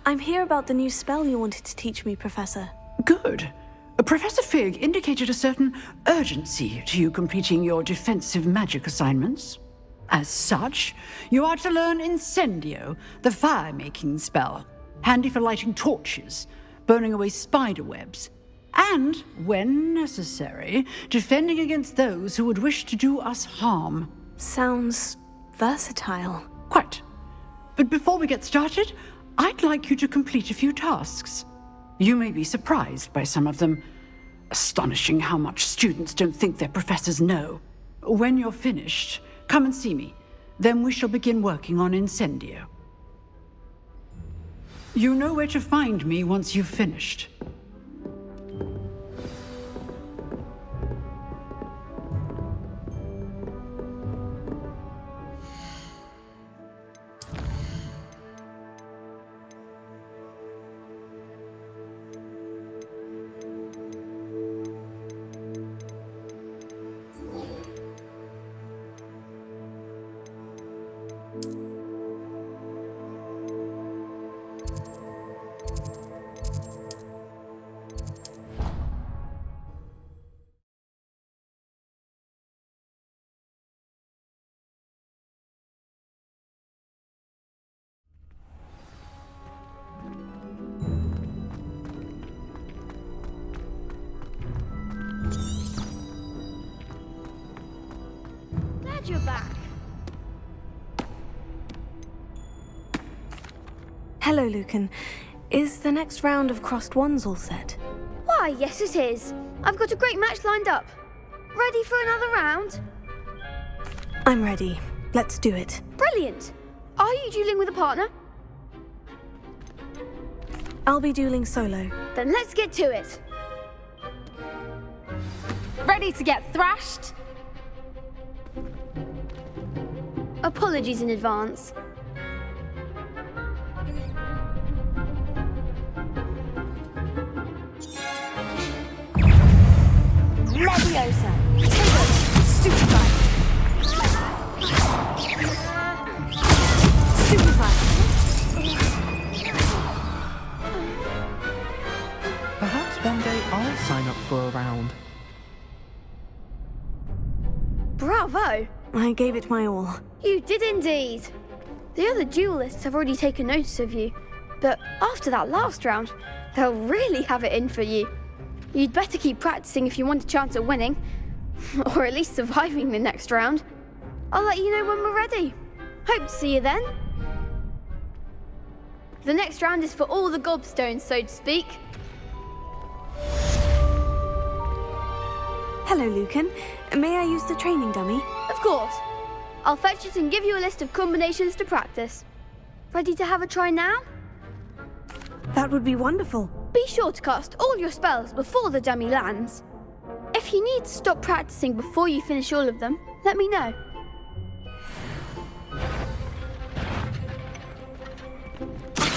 I'm here about the new spell you wanted to teach me, Professor. Good. Professor Fig indicated a certain urgency to you completing your defensive magic assignments. As such, you are to learn Incendio, the fire-making spell, handy for lighting torches, burning away spider webs, and, when necessary, defending against those who would wish to do us harm. Sounds versatile. Quite. But before we get started, I'd like you to complete a few tasks. You may be surprised by some of them. Astonishing how much students don't think their professors know. When you're finished, come and see me. Then we shall begin working on Incendio. You know where to find me once you've finished. You're back. Hello, Lucan. Is the next round of crossed wands all set? Why, yes it is. I've got a great match lined up. Ready for another round? I'm ready. Let's do it. Brilliant. Are you dueling with a partner? I'll be dueling solo. Then let's get to it. Ready to get thrashed? Apologies in advance. Leviosa! Potato! Stupefy! Stupefy! Perhaps one day I'll sign up for a round. Bravo! I gave it my all. You did indeed. The other duelists have already taken notice of you, but after that last round, they'll really have it in for you. You'd better keep practicing if you want a chance at winning, or at least surviving the next round. I'll let you know when we're ready. Hope to see you then. The next round is for all the gobstones, so to speak. Hello, Lucan. May I use the training dummy? Of course. I'll fetch it and give you a list of combinations to practice. Ready to have a try now? That would be wonderful. Be sure to cast all your spells before the dummy lands. If you need to stop practicing before you finish all of them, let me know.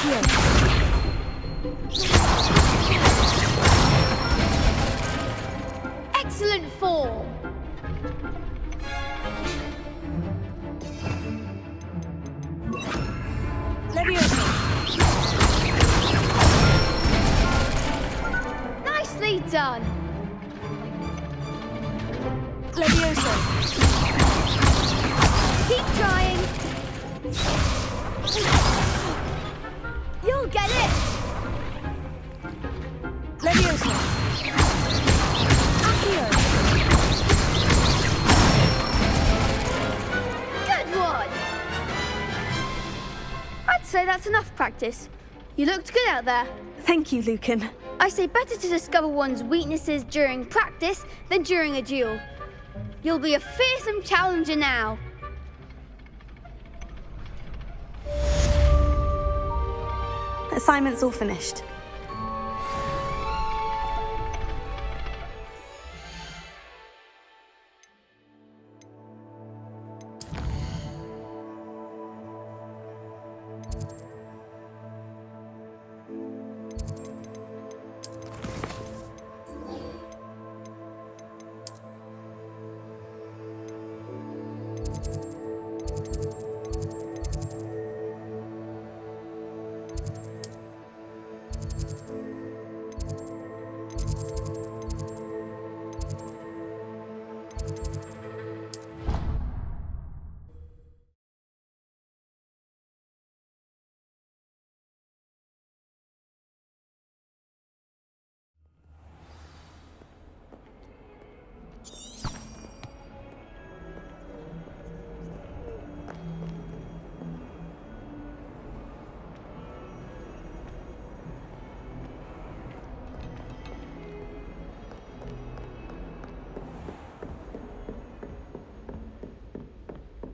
Here. Excellent form! Leviosa! Nicely done! Levioso. Keep trying. You'll get it. Levioso. Accio. Good one. I'd say that's enough practice. You looked good out there. Thank you, Lucan. I say better to discover one's weaknesses during practice than during a duel. You'll be a fearsome challenger now. Assignment's all finished.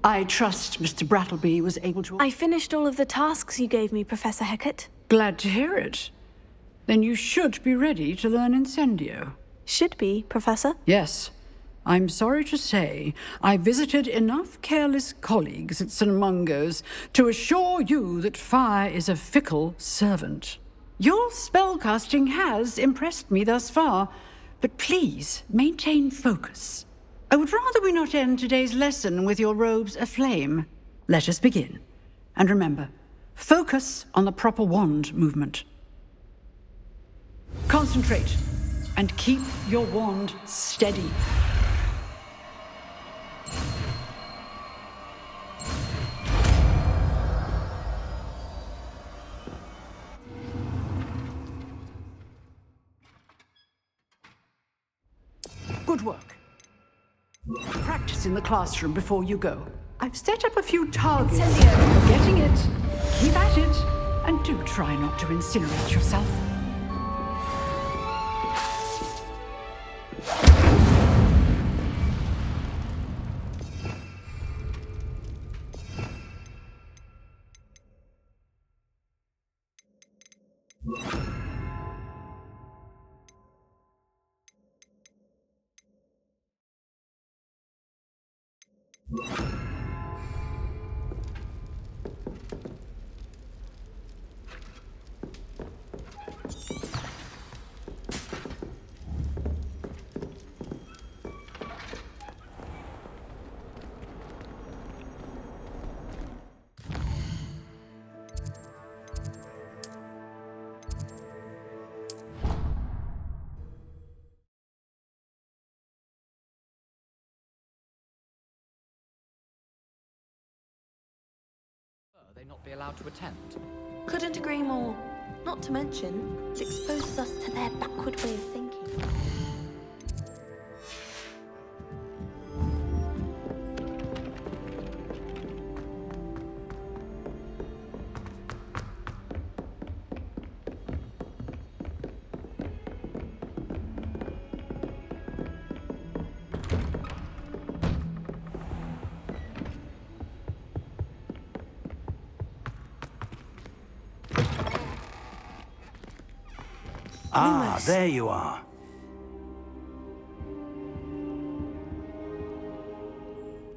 I trust Mr. Brattleby was able to... I finished all of the tasks you gave me, Professor Hecat. Glad to hear it. Then you should be ready to learn Incendio. Should be, Professor. Yes. I'm sorry to say, I visited enough careless colleagues at St. Mungo's to assure you that fire is a fickle servant. Your spellcasting has impressed me thus far, but please maintain focus. I would rather we not end today's lesson with your robes aflame. Let us begin. And remember, focus on the proper wand movement. Concentrate and keep your wand steady. Good work. Practice in the classroom before you go. I've set up a few targets. Incendio. Getting it. Keep at it. And do try not to incinerate yourself. They not be allowed to attend? Couldn't agree more. Not to mention, it exposes us to their backward way of thinking. Ah, there you are.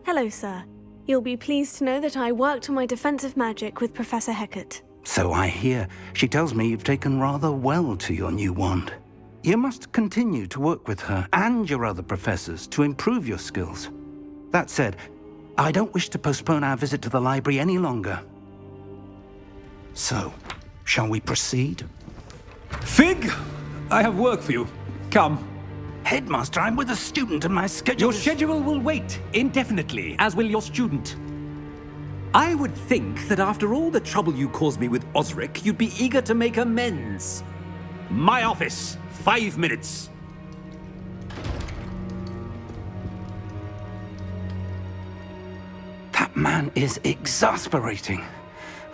Hello, sir. You'll be pleased to know that I worked on my defensive magic with Professor Hecat. So I hear. She tells me you've taken rather well to your new wand. You must continue to work with her and your other professors to improve your skills. That said, I don't wish to postpone our visit to the library any longer. So, shall we proceed? Fig, I have work for you. Come. Headmaster, I'm with a student and my schedule Your schedule will wait indefinitely, as will your student. I would think that after all the trouble you caused me with Osric, you'd be eager to make amends. My office, 5 minutes. That man is exasperating.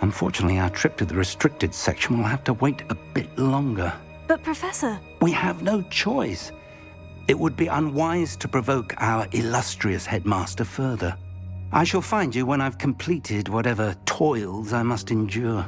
Unfortunately, our trip to the restricted section will have to wait a bit longer. But Professor... We have no choice. It would be unwise to provoke our illustrious headmaster further. I shall find you when I've completed whatever toils I must endure.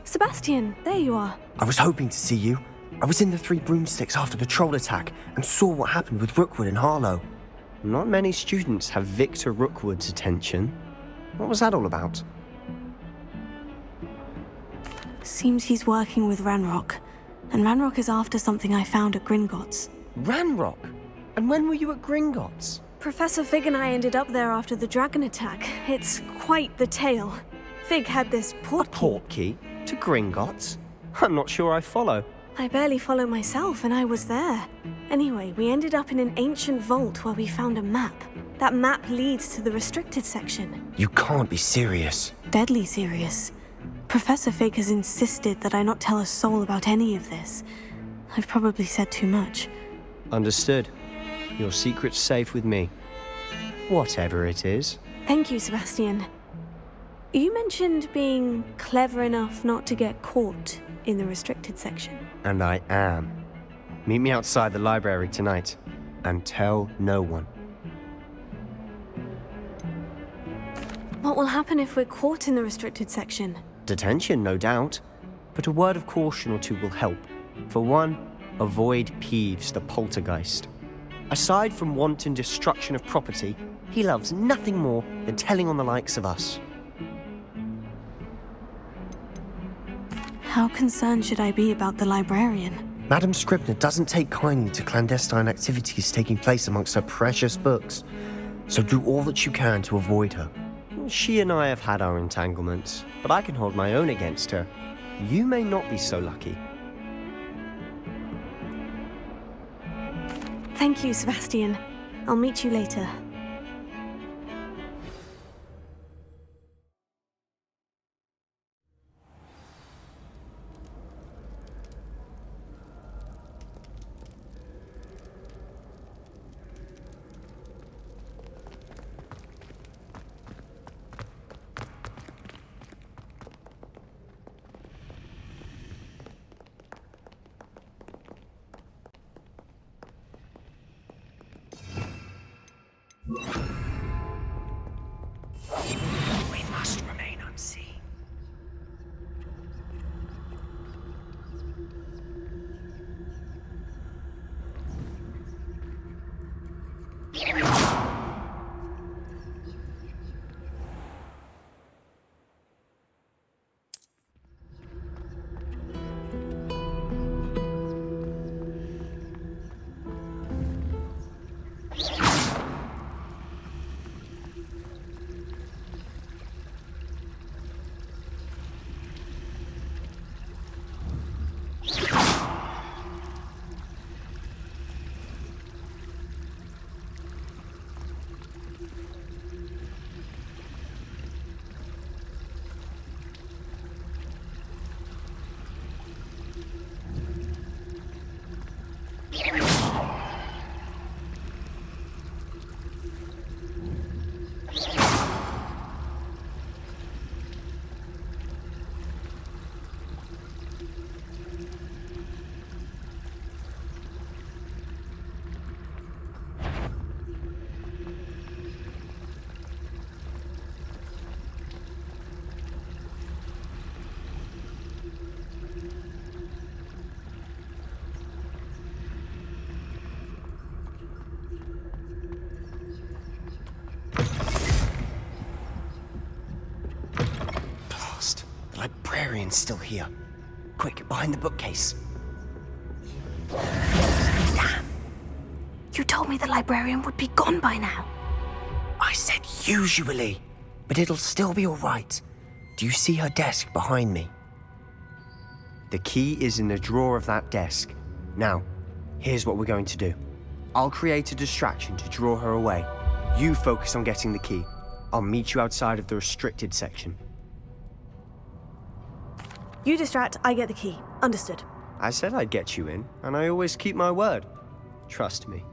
Sebastian, there you are. I was hoping to see you. I was in the Three Broomsticks after the troll attack and saw what happened with Rookwood and Harlow. Not many students have Victor Rookwood's attention. What was that all about? Seems he's working with Ranrock. And Ranrock is after something I found at Gringotts. Ranrock? And when were you at Gringotts? Professor Fig and I ended up there after the dragon attack. It's quite the tale. Fig had this A portkey. portkey? To Gringotts? I'm not sure I follow. I barely follow myself, and I was there. Anyway, we ended up in an ancient vault where we found a map. That map leads to the restricted section. You can't be serious. Deadly serious. Professor Fig has insisted that I not tell a soul about any of this. I've probably said too much. Understood. Your secret's safe with me. Whatever it is. Thank you, Sebastian. You mentioned being clever enough not to get caught in the restricted section. And I am. Meet me outside the library tonight. And tell no one. What will happen if we're caught in the restricted section? Detention, no doubt. But a word of caution or two will help. For one, avoid Peeves the poltergeist. Aside from wanton destruction of property, he loves nothing more than telling on the likes of us. How concerned should I be about the librarian? Madam Scribner doesn't take kindly to clandestine activities taking place amongst her precious books, so do all that you can to avoid her. She and I have had our entanglements, but I can hold my own against her. You may not be so lucky. Thank you, Sebastian. I'll meet you later. We must remain unseen. librarian's still here. Quick, behind the bookcase. You told me the librarian would be gone by now. I said usually, but it'll still be all right. Do you see her desk behind me? The key is in the drawer of that desk. Now, here's what we're going to do. I'll create a distraction to draw her away. You focus on getting the key. I'll meet you outside of the restricted section. You distract, I get the key. Understood. I said I'd get you in, and I always keep my word. Trust me.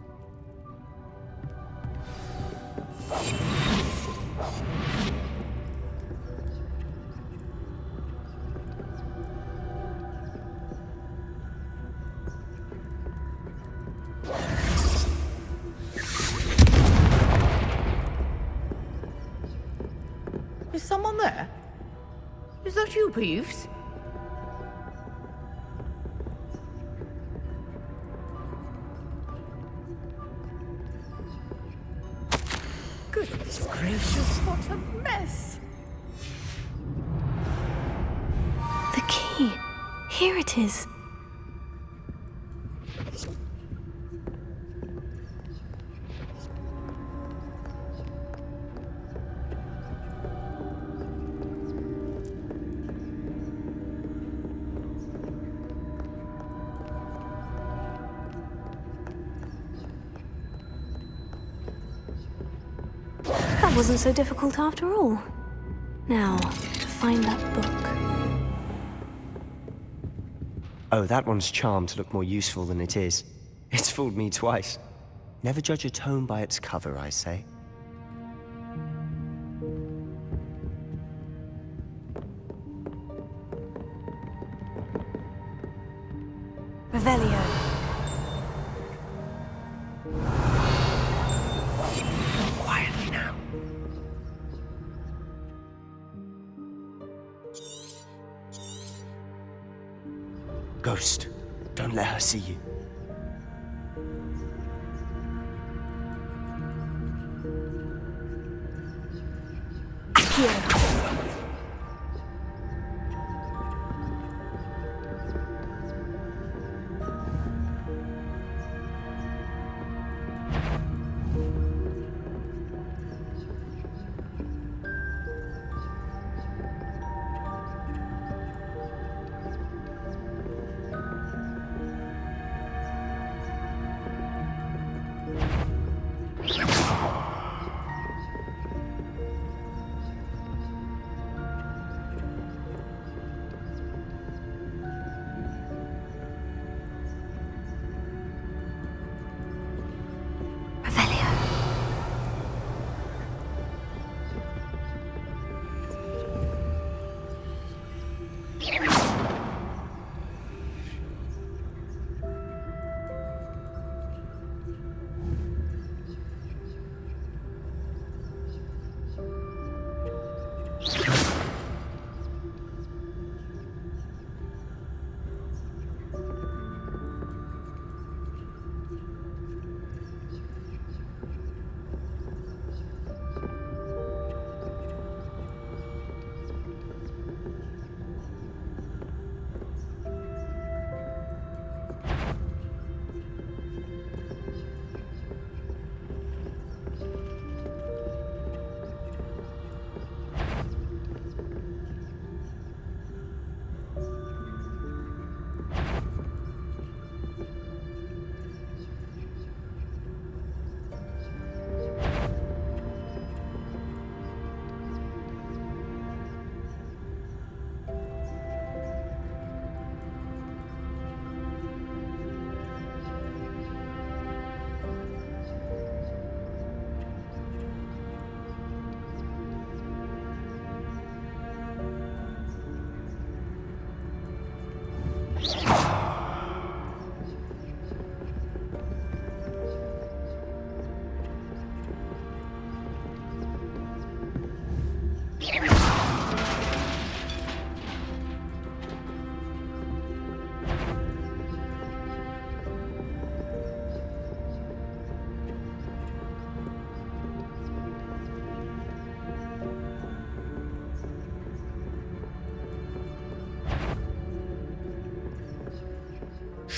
Is someone there? Is that you, Peeves? Goodness gracious, what a mess! The key. Here it is. That wasn't so difficult after all. Now, to find that book. Oh, that one's charmed to look more useful than it is. It's fooled me twice. Never judge a tome by its cover, I say. Revelio. Quietly now. Ghost, don't let her see you. Accio.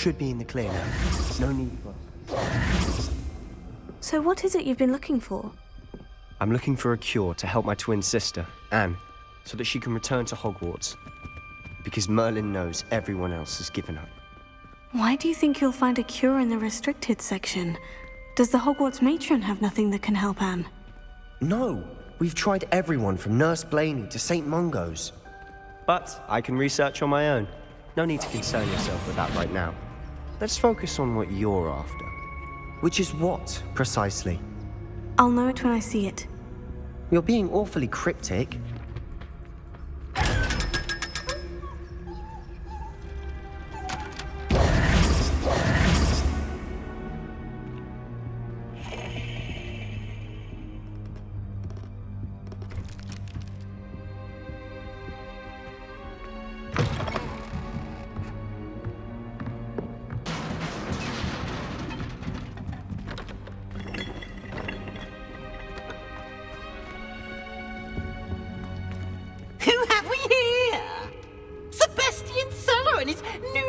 should be in the clear now. No need for... So what is it you've been looking for? I'm looking for a cure to help my twin sister, Anne, so that she can return to Hogwarts. Because Merlin knows everyone else has given up. Why do you think you'll find a cure in the restricted section? Does the Hogwarts matron have nothing that can help Anne? No! We've tried everyone from Nurse Blaney to St. Mungo's. But I can research on my own. No need to concern yourself with that right now. Let's focus on what you're after. Which is what, precisely? I'll know it when I see it. You're being awfully cryptic.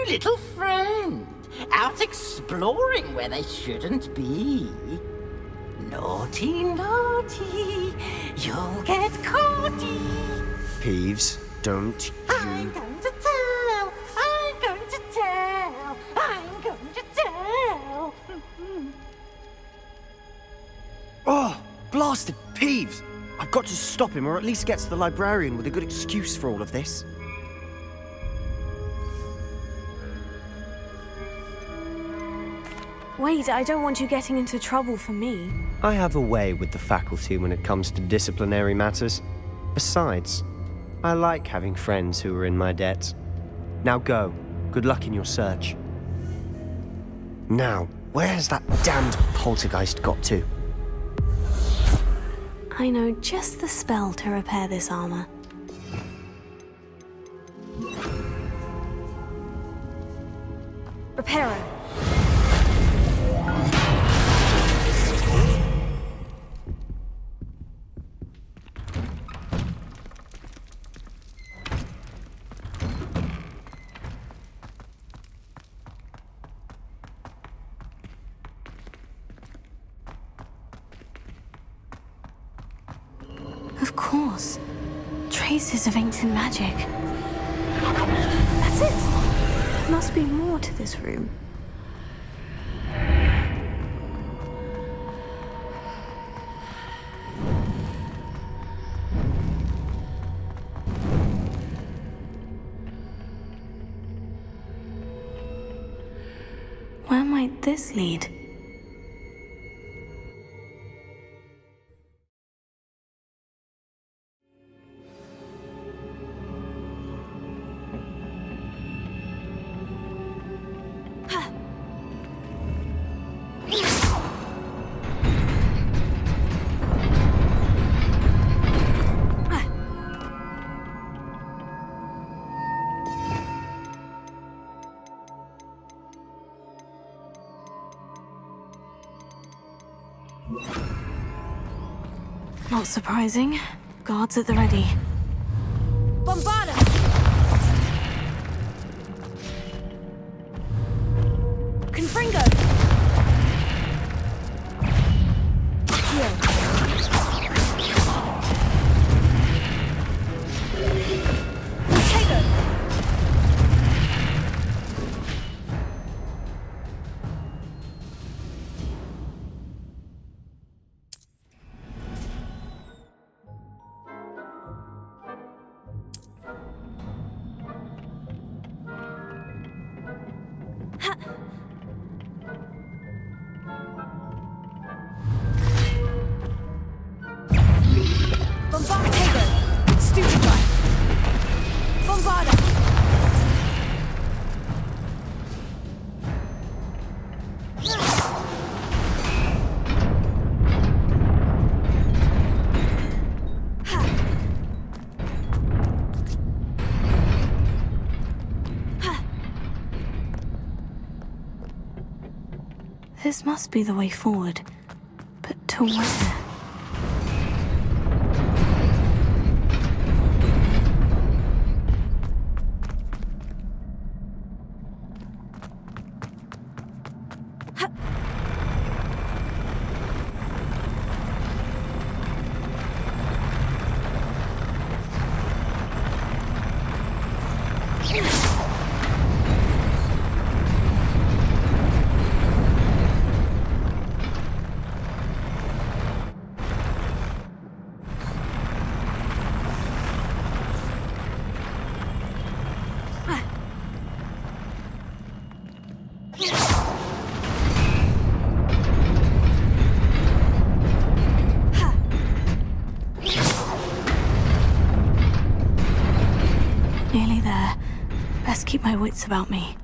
Little friend, out exploring where they shouldn't be. Naughty, naughty, you'll get caughty. Peeves, don't you... I'm going to tell, I'm going to tell, I'm going to tell. Oh, blasted Peeves! I've got to stop him, or at least get to the librarian with a good excuse for all of this. Wait, I don't want you getting into trouble for me. I have a way with the faculty when it comes to disciplinary matters. Besides, I like having friends who are in my debt. Now go. Good luck in your search. Now, where has that damned poltergeist got to? I know just the spell to repair this armor. Reparo. Of course. Traces of ancient magic. That's it! There must be more to this room. Where might this lead? Not surprising. Guards at the ready. Bombarda! Confringo! This must be the way forward. But to where? best keep my wits about me.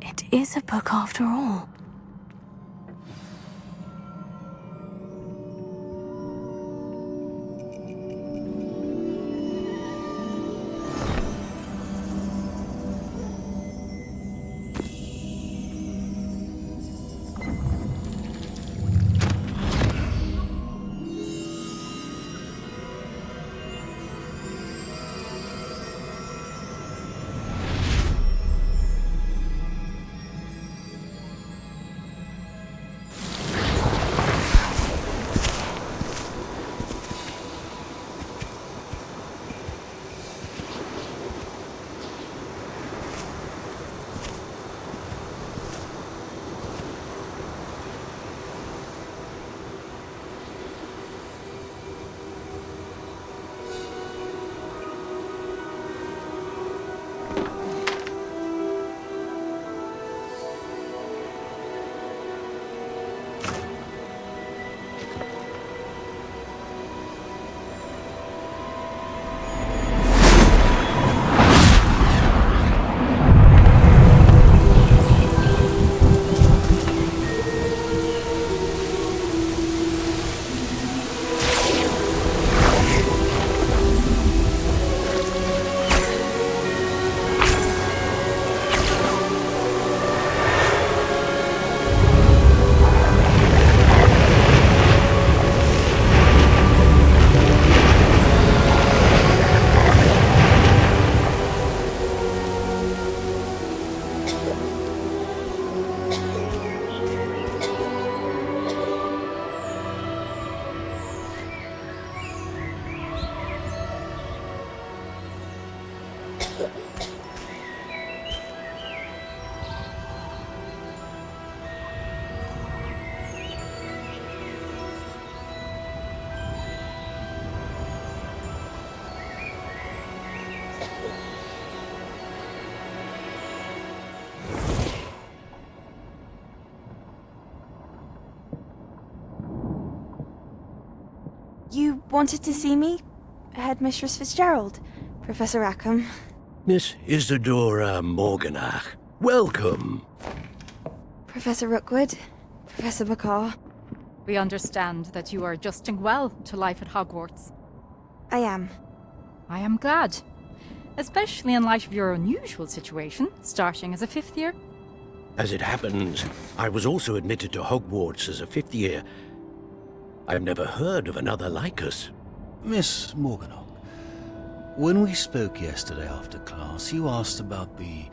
It is a book after all. You wanted to see me? Headmistress Fitzgerald? Professor Rackham? Miss Isadora Morganach, welcome. Professor Rookwood? Professor Bakar? We understand that you are adjusting well to life at Hogwarts. I am. I am glad. Especially in light of your unusual situation, starting as a 5th year. As it happens, I was also admitted to Hogwarts as a 5th year. I've never heard of another like us. Miss Morganach, when we spoke yesterday after class, you asked about the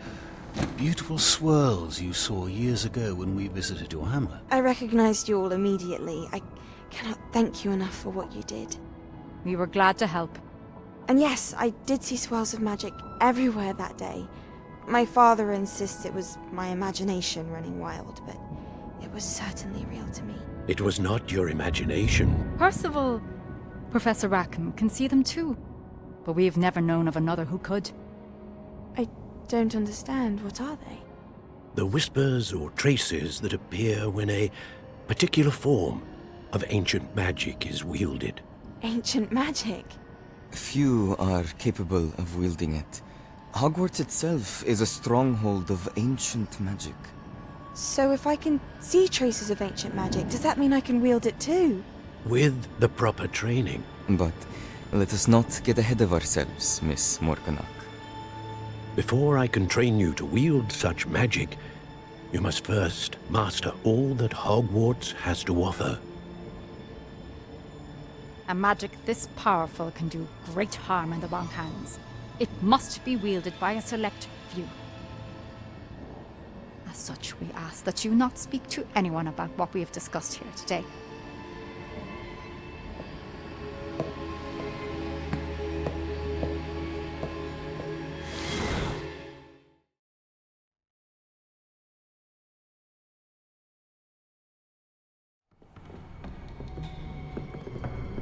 beautiful swirls you saw years ago when we visited your hamlet. I recognized you all immediately. I cannot thank you enough for what you did. We were glad to help. And yes, I did see swirls of magic everywhere that day. My father insists it was my imagination running wild, but it was certainly real to me. It was not your imagination. Percival, Professor Rackham can see them too. But we've never known of another who could. I don't understand. What are they? The whispers or traces that appear when a particular form of ancient magic is wielded. Ancient magic? Few are capable of wielding it. Hogwarts itself is a stronghold of ancient magic. So if I can see traces of ancient magic, does that mean I can wield it too? With the proper training. But Let us not get ahead of ourselves, Miss Morganach. Before I can train you to wield such magic, you must first master all that Hogwarts has to offer. A magic this powerful can do great harm in the wrong hands. It must be wielded by a select few. As such, we ask that you not speak to anyone about what we have discussed here today.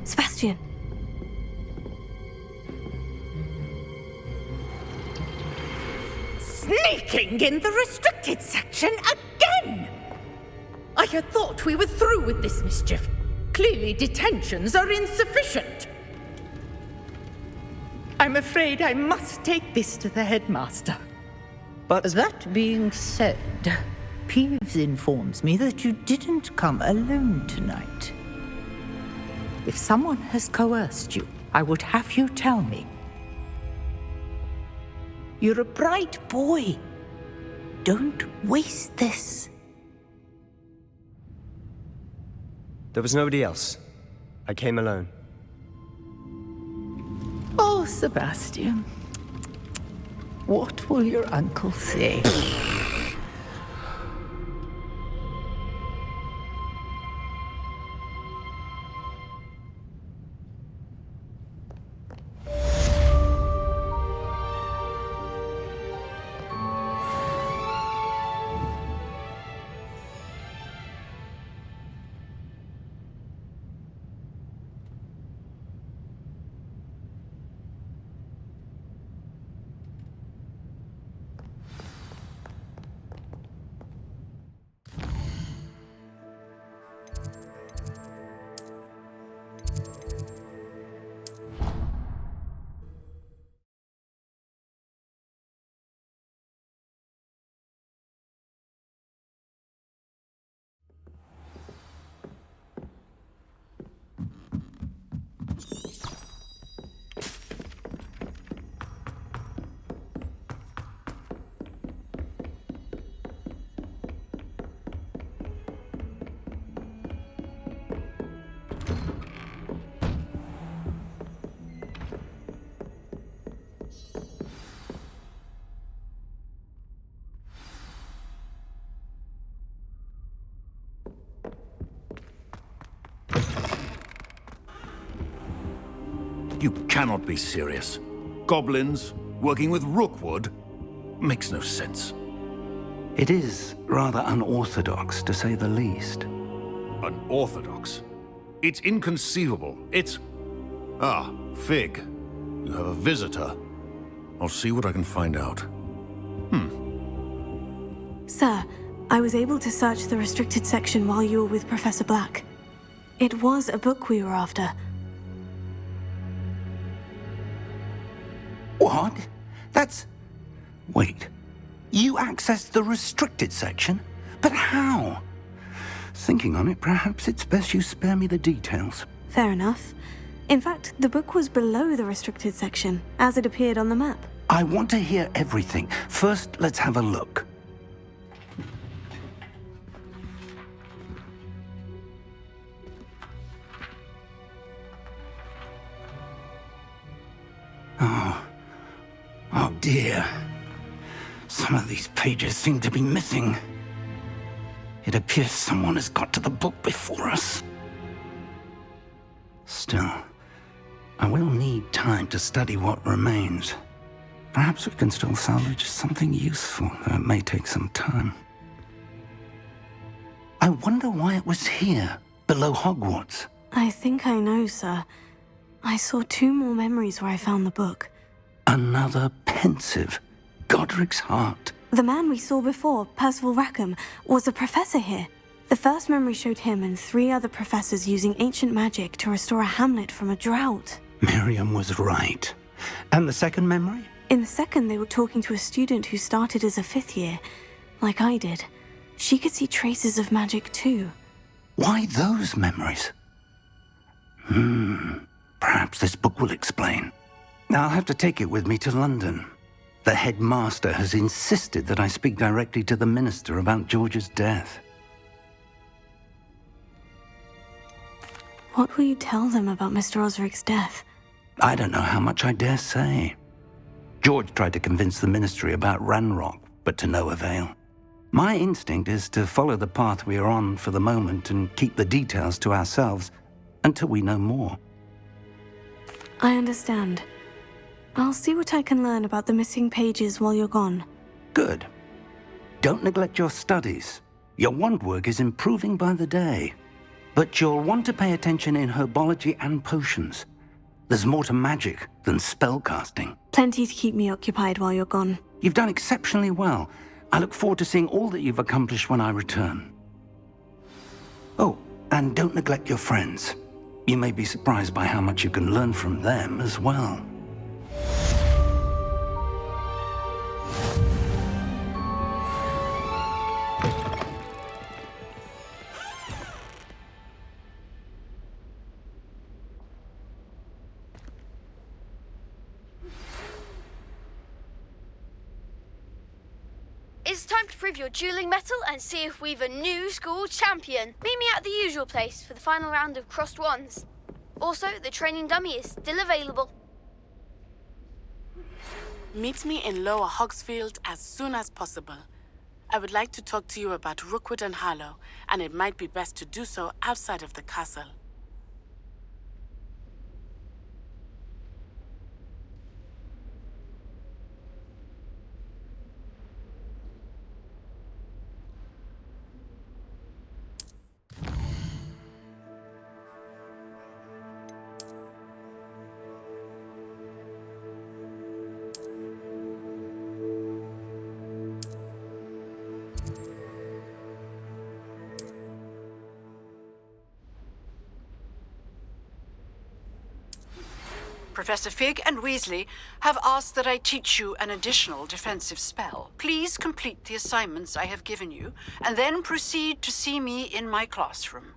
Sebastian. Sneaking in the restricted section again! I had thought we were through with this mischief. Clearly detentions are insufficient. I'm afraid I must take this to the headmaster. But that being said, Peeves informs me that you didn't come alone tonight. If someone has coerced you, I would have you tell me. You're a bright boy. Don't waste this. There was nobody else. I came alone. Oh, Sebastian. What will your uncle say? You cannot be serious. Goblins working with Rookwood makes no sense. It is rather unorthodox, to say the least. Unorthodox? It's inconceivable. It's... Ah, Fig. You have a visitor. I'll see what I can find out. Sir, I was able to search the restricted section while you were with Professor Black. It was a book we were after. What? That's... Wait. You accessed the restricted section? But how? Thinking on it, perhaps it's best you spare me the details. Fair enough. In fact, the book was below the restricted section, as it appeared on the map. I want to hear everything. First, let's have a look. Oh dear. Some of these pages seem to be missing. It appears someone has got to the book before us. Still, I will need time to study what remains. Perhaps we can still salvage something useful, though it may take some time. I wonder why it was here, below Hogwarts. I think I know, sir. I saw 2 more memories where I found the book. Another pensive. Godric's heart. The man we saw before, Percival Rackham, was a professor here. The first memory showed him and 3 other professors using ancient magic to restore a hamlet from a drought. Miriam was right. And the second memory? In the second, they were talking to a student who started as a 5th year, like I did. She could see traces of magic too. Why those memories? Perhaps this book will explain. Now I'll have to take it with me to London. The headmaster has insisted that I speak directly to the minister about George's death. What will you tell them about Mr. Osric's death? I don't know how much I dare say. George tried to convince the ministry about Ranrock, but to no avail. My instinct is to follow the path we are on for the moment and keep the details to ourselves until we know more. I understand. I'll see what I can learn about the missing pages while you're gone. Good. Don't neglect your studies. Your wand work is improving by the day. But you'll want to pay attention in herbology and potions. There's more to magic than spellcasting. Plenty to keep me occupied while you're gone. You've done exceptionally well. I look forward to seeing all that you've accomplished when I return. Oh, and don't neglect your friends. You may be surprised by how much you can learn from them as well. It's time to prove your dueling mettle and see if we've a new school champion. Meet me at the usual place for the final round of crossed wands. Also, the training dummy is still available. Meet me in Lower Hogsfield as soon as possible. I would like to talk to you about Rookwood and Harlow, and it might be best to do so outside of the castle. Professor Fig and Weasley have asked that I teach you an additional defensive spell. Please complete the assignments I have given you, and then proceed to see me in my classroom.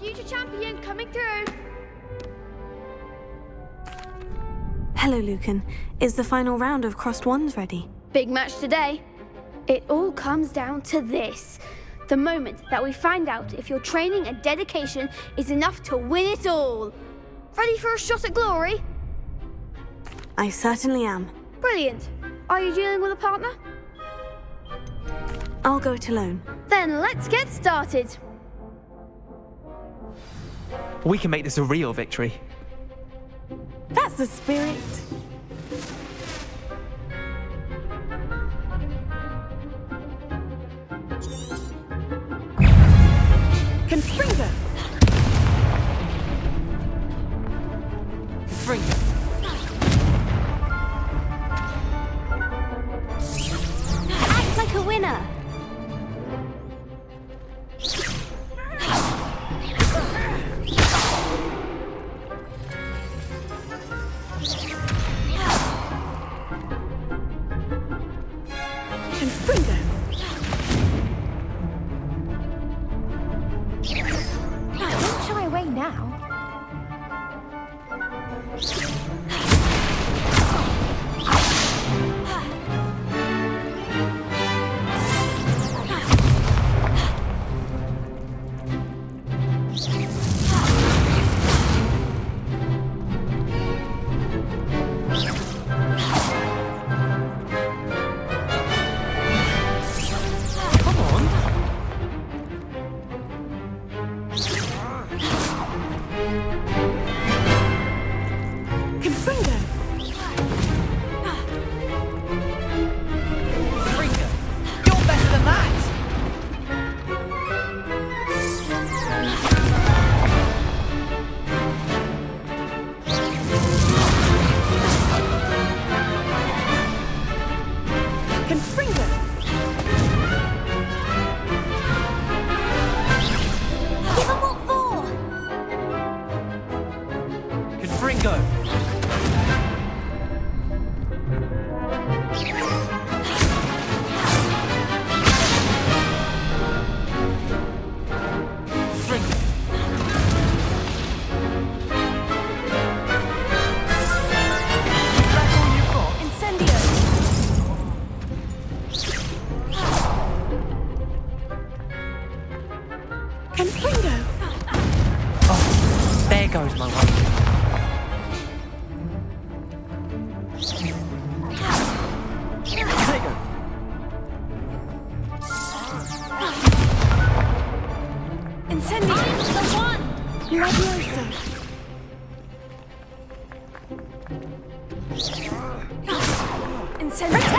Future champion coming through. Hello, Lucan. Is the final round of Crossed Wands ready? Big match today. It all comes down to this. The moment that we find out if your training and dedication is enough to win it all. Ready for a shot at glory? I certainly am. Brilliant. Are you dealing with a partner? I'll go it alone. Then let's get started. We can make this a real victory. That's the spirit. Confringo! Confringo! Act like a winner! Confringo! Don't shy away now. goes my way. Incendio! The one! Levioso! Incendio!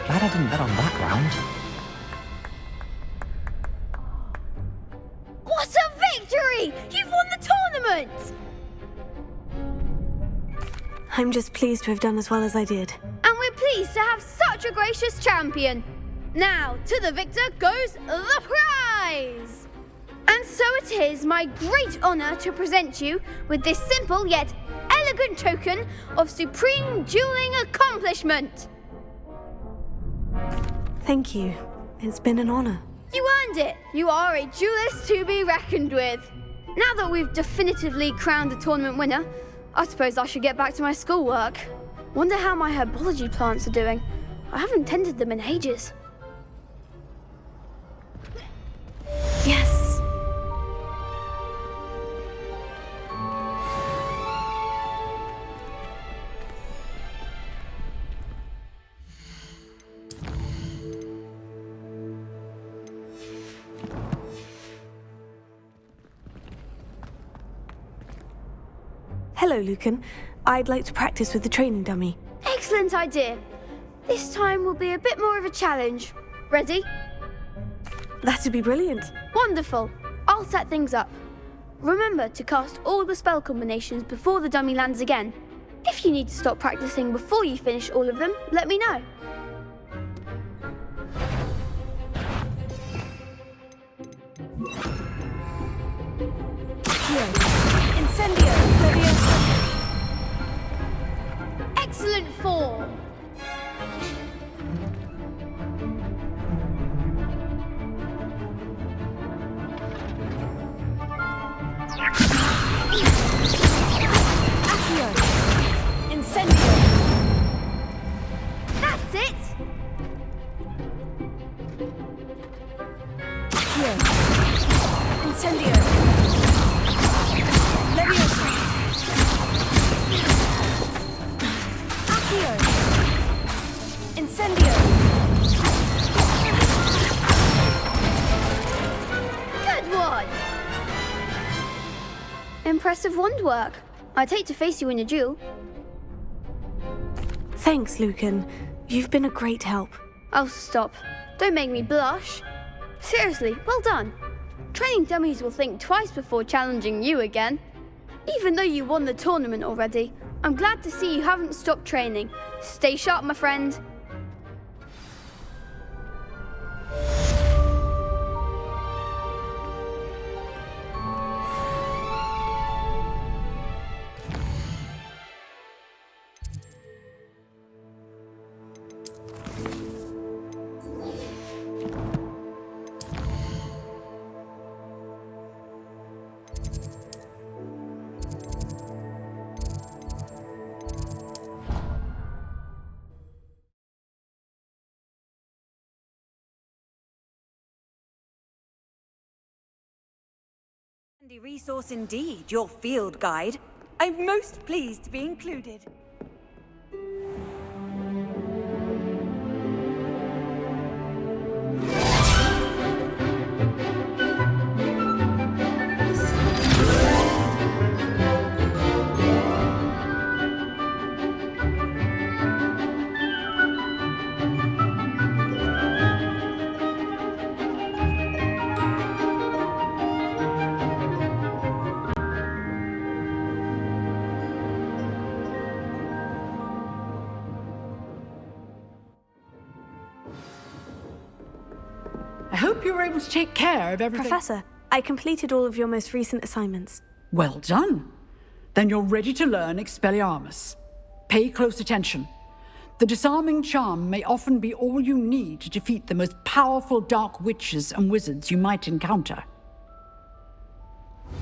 Glad I didn't bet on that round. What a victory! You've won the tournament! I'm just pleased to have done as well as I did. And we're pleased to have such a gracious champion. Now, to the victor goes the prize! And so it is my great honour to present you with this simple yet elegant token of supreme dueling accomplishment. Thank you. It's been an honour. You earned it! You are a duelist to be reckoned with. Now that we've definitively crowned the tournament winner, I suppose I should get back to my schoolwork. Wonder how my herbology plants are doing. I haven't tended them in ages. Yes! Hello, Lucan. I'd like to practice with the training dummy. Excellent idea. This time will be a bit more of a challenge. Ready? That'd be brilliant. Wonderful. I'll set things up. Remember to cast all the spell combinations before the dummy lands again. If you need to stop practicing before you finish all of them, let me know. Incendio! Leviosa! Excellent form! Accio! Incendio! That's it! Accio! Incendio! Leviosa! Accio! Incendio! Good one! Impressive wand work. I'd hate to face you in a duel. Thanks, Lucan. You've been a great help. Oh, stop. Don't make me blush. Seriously, well done. Training dummies will think twice before challenging you again. Even though you won the tournament already, I'm glad to see you haven't stopped training. Stay sharp, my friend. Handy resource indeed, your field guide. I'm most pleased to be included. I hope you were able to take care of everything. Professor, I completed all of your most recent assignments. Well done. Then you're ready to learn Expelliarmus. Pay close attention. The disarming charm may often be all you need to defeat the most powerful dark witches and wizards you might encounter.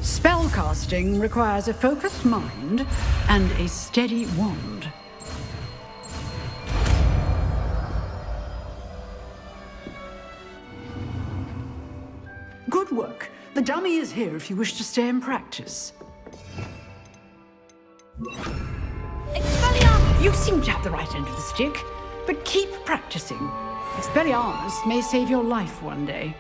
Spellcasting requires a focused mind and a steady wand. Good work. The dummy is here if you wish to stay and practice. Expelliarmus! You seem to have the right end of the stick, but keep practicing. Expelliarmus may save your life one day.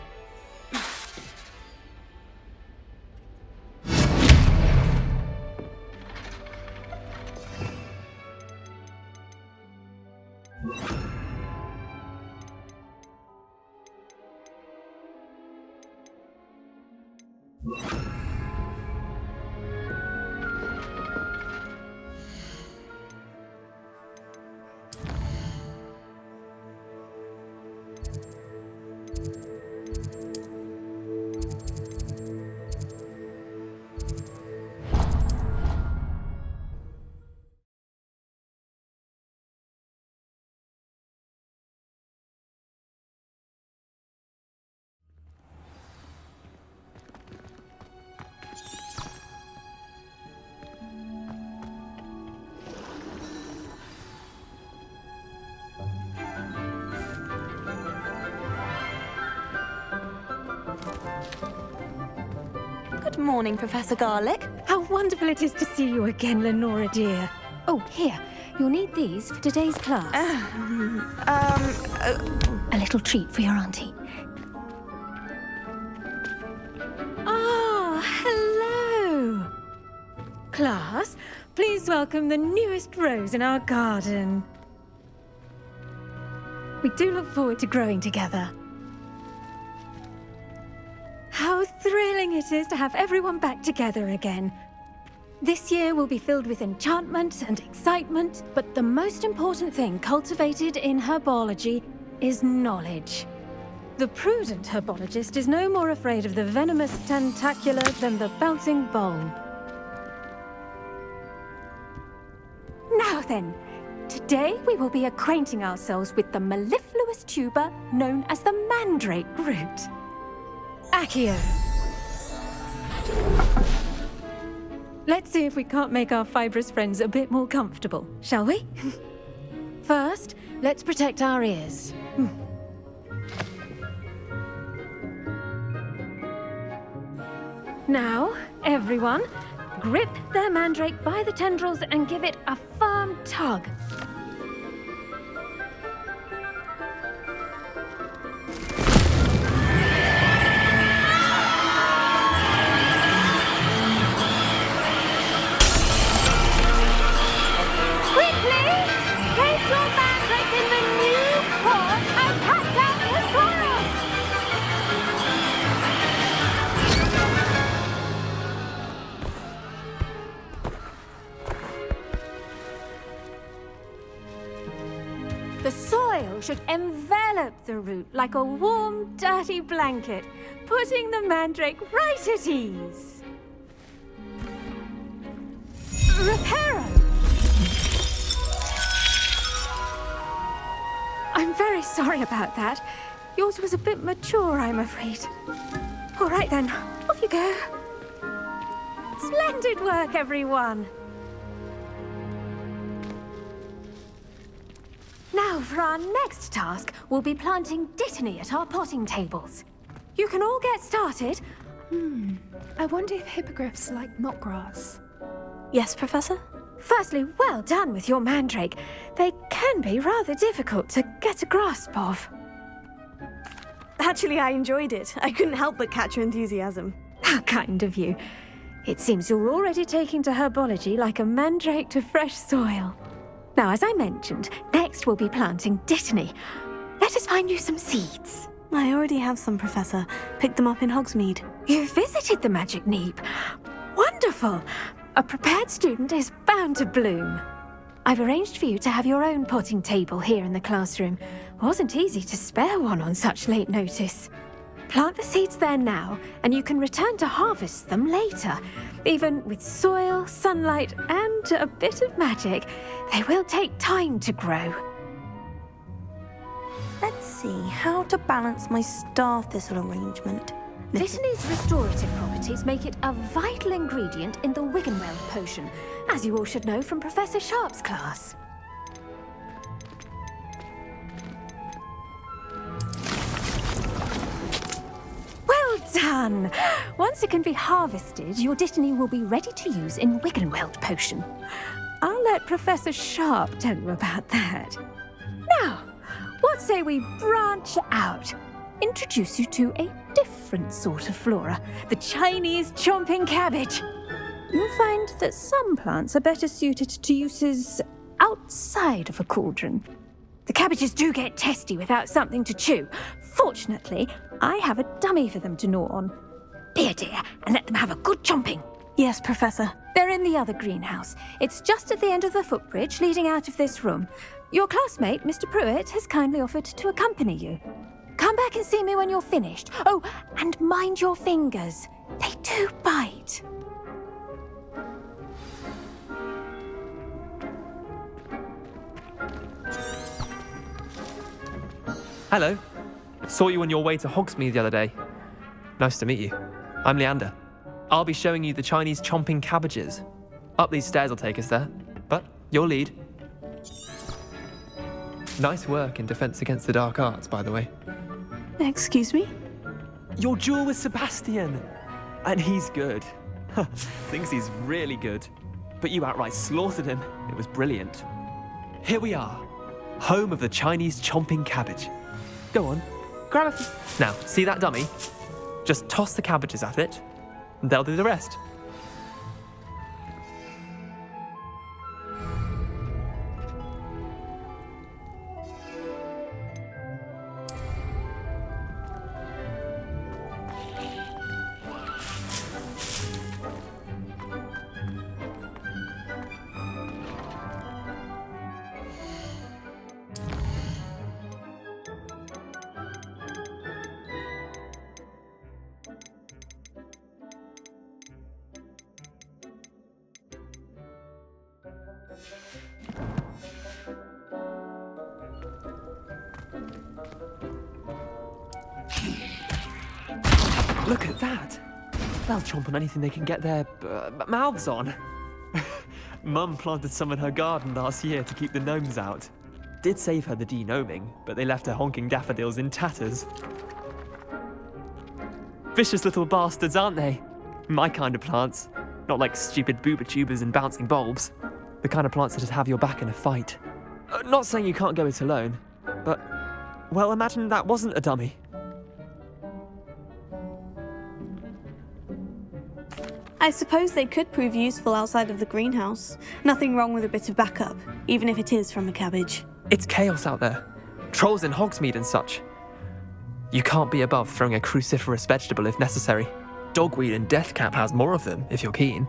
Good morning, Professor Garlick. How wonderful it is to see you again, Lenora dear. Oh, here. You'll need these for today's class. A little treat for your auntie. Ah, hello. Class, please welcome the newest rose in our garden. We do look forward to growing together. How thrilling it is to have everyone back together again. This year will be filled with enchantment and excitement, but the most important thing cultivated in herbology is knowledge. The prudent herbologist is no more afraid of the venomous tentacula than the bouncing bulb. Now then, today we will be acquainting ourselves with the mellifluous tuber known as the mandrake root. Accio. Let's see if we can't make our fibrous friends a bit more comfortable, shall we? First, let's protect our ears. Now, everyone, grip their mandrake by the tendrils and give it a firm tug. The soil should envelop the root like a warm, dirty blanket, putting the mandrake right at ease. Reparo! I'm very sorry about that. Yours was a bit mature, I'm afraid. All right then, off you go. Splendid work, everyone. Now, for our next task, we'll be planting dittany at our potting tables. You can all get started. I wonder if hippogriffs like knotgrass. Yes, Professor? Firstly, well done with your mandrake. They can be rather difficult to get a grasp of. Actually, I enjoyed it. I couldn't help but catch your enthusiasm. How kind of you. It seems you're already taking to herbology like a mandrake to fresh soil. Now, as I mentioned, next we'll be planting dittany. Let us find you some seeds. I already have some, Professor. Picked them up in Hogsmeade. You visited the Magic Neep. Wonderful! A prepared student is bound to bloom. I've arranged for you to have your own potting table here in the classroom. Wasn't easy to spare one on such late notice. Plant the seeds there now, and you can return to harvest them later. Even with soil, sunlight, and a bit of magic, they will take time to grow. Let's see how to balance my star thistle arrangement. Dittany's restorative properties make it a vital ingredient in the Wiggenweld potion, as you all should know from Professor Sharp's class. Well done! Once it can be harvested, your dittany will be ready to use in Wiggenweld potion. I'll let Professor Sharp tell you about that. Now, what say we branch out? Introduce you to a different sort of flora, the Chinese chomping cabbage. You'll find that some plants are better suited to uses outside of a cauldron. The cabbages do get testy without something to chew. Fortunately, I have a dummy for them to gnaw on. Be a dear and let them have a good chomping. Yes, Professor. They're in the other greenhouse. It's just at the end of the footbridge leading out of this room. Your classmate, Mr. Pruitt, has kindly offered to accompany you. Come back and see me when you're finished. Oh, and mind your fingers. They do bite. Hello. Saw you on your way to Hogsmeade the other day. Nice to meet you. I'm Leander. I'll be showing you the Chinese chomping cabbages. Up these stairs will take us there, but you'll lead. Nice work in Defense Against the Dark Arts, by the way. Excuse me? Your duel with Sebastian. And he's good. Thinks he's really good. But you outright slaughtered him. It was brilliant. Here we are. Home of the Chinese chomping cabbage. Go on, grab a few. Now, see that dummy? Just toss the cabbages at it, and they'll do the rest. Look at that! They'll chomp on anything they can get their mouths on. Mum planted some in her garden last year to keep the gnomes out. Did save her the de-gnoming, but they left her honking daffodils in tatters. Vicious little bastards, aren't they? My kind of plants. Not like stupid booba tubers and bouncing bulbs. The kind of plants that'd have your back in a fight. Not saying you can't go it alone, but, well, imagine that wasn't a dummy. I suppose they could prove useful outside of the greenhouse. Nothing wrong with a bit of backup, even if it is from a cabbage. It's chaos out there. Trolls in Hogsmeade and such. You can't be above throwing a cruciferous vegetable if necessary. Dogweed and deathcap has more of them, if you're keen.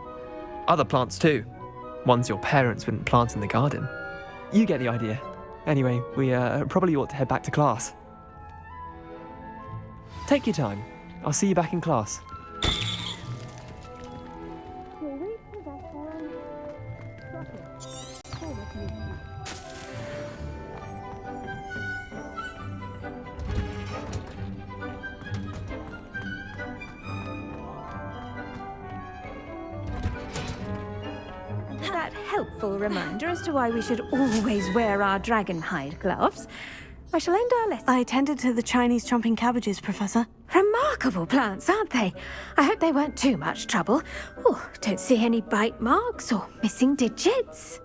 Other plants too. Ones your parents wouldn't plant in the garden. You get the idea. Anyway, we probably ought to head back to class. Take your time. I'll see you back in class. That helpful reminder as to why we should always wear our dragonhide gloves. I shall end our lesson. I attended to the Chinese chomping cabbages, Professor. Remarkable plants, aren't they? I hope they weren't too much trouble. Oh, don't see any bite marks or missing digits.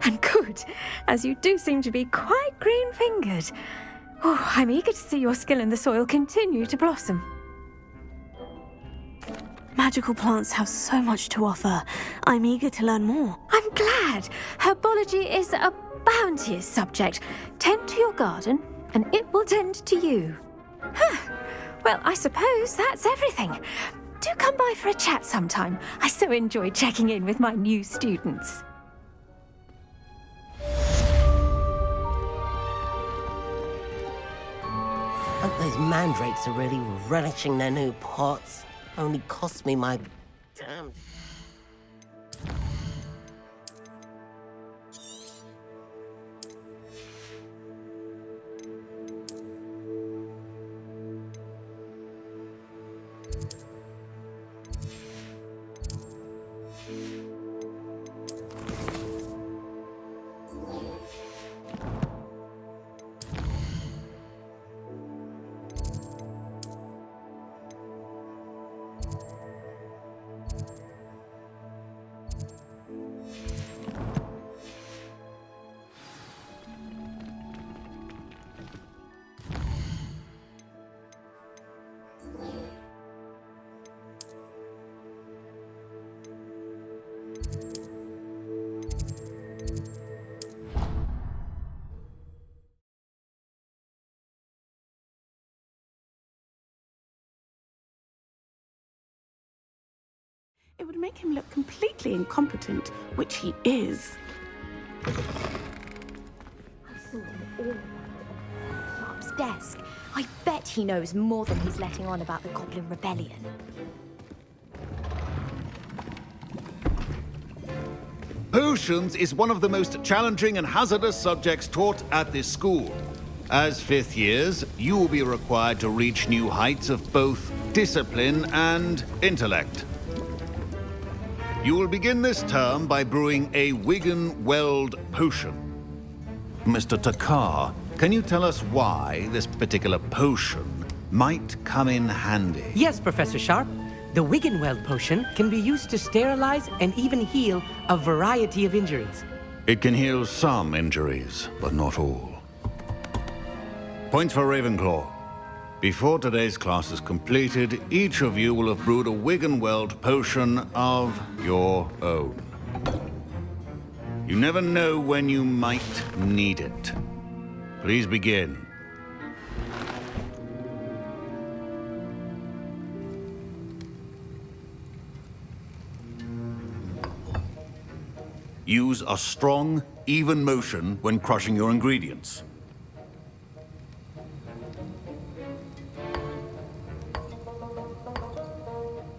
And good, as you do seem to be quite green-fingered. Oh, I'm eager to see your skill in the soil continue to blossom. Magical plants have so much to offer. I'm eager to learn more. I'm glad. Herbology is a bounteous subject. Tend to your garden, and it will tend to you. Well, I suppose that's everything. Do come by for a chat sometime. I so enjoy checking in with my new students. Hope those mandrakes are really relishing their new pots. Only cost me my damn... It would make him look completely incompetent, which he is. I saw him all around Sharp's desk. I bet he knows more than he's letting on about the Goblin Rebellion. Potions is one of the most challenging and hazardous subjects taught at this school. As fifth years, you will be required to reach new heights of both discipline and intellect. You will begin this term by brewing a Wigan-Weld potion. Mr. Takar, can you tell us why this particular potion might come in handy? Yes, Professor Sharp. The Wiggenweld potion can be used to sterilize and even heal a variety of injuries. It can heal some injuries, but not all. Points for Ravenclaw. Before today's class is completed, each of you will have brewed a Wiggenweld potion of your own. You never know when you might need it. Please begin. Use a strong, even motion when crushing your ingredients.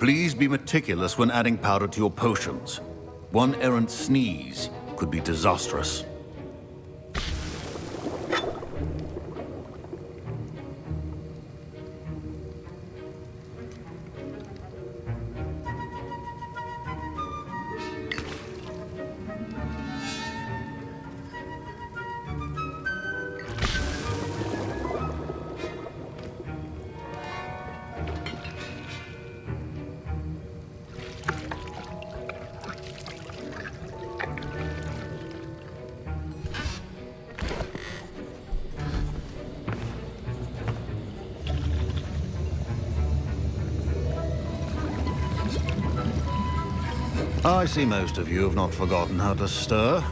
Please be meticulous when adding powder to your potions. One errant sneeze could be disastrous. I see most of you have not forgotten how to stir.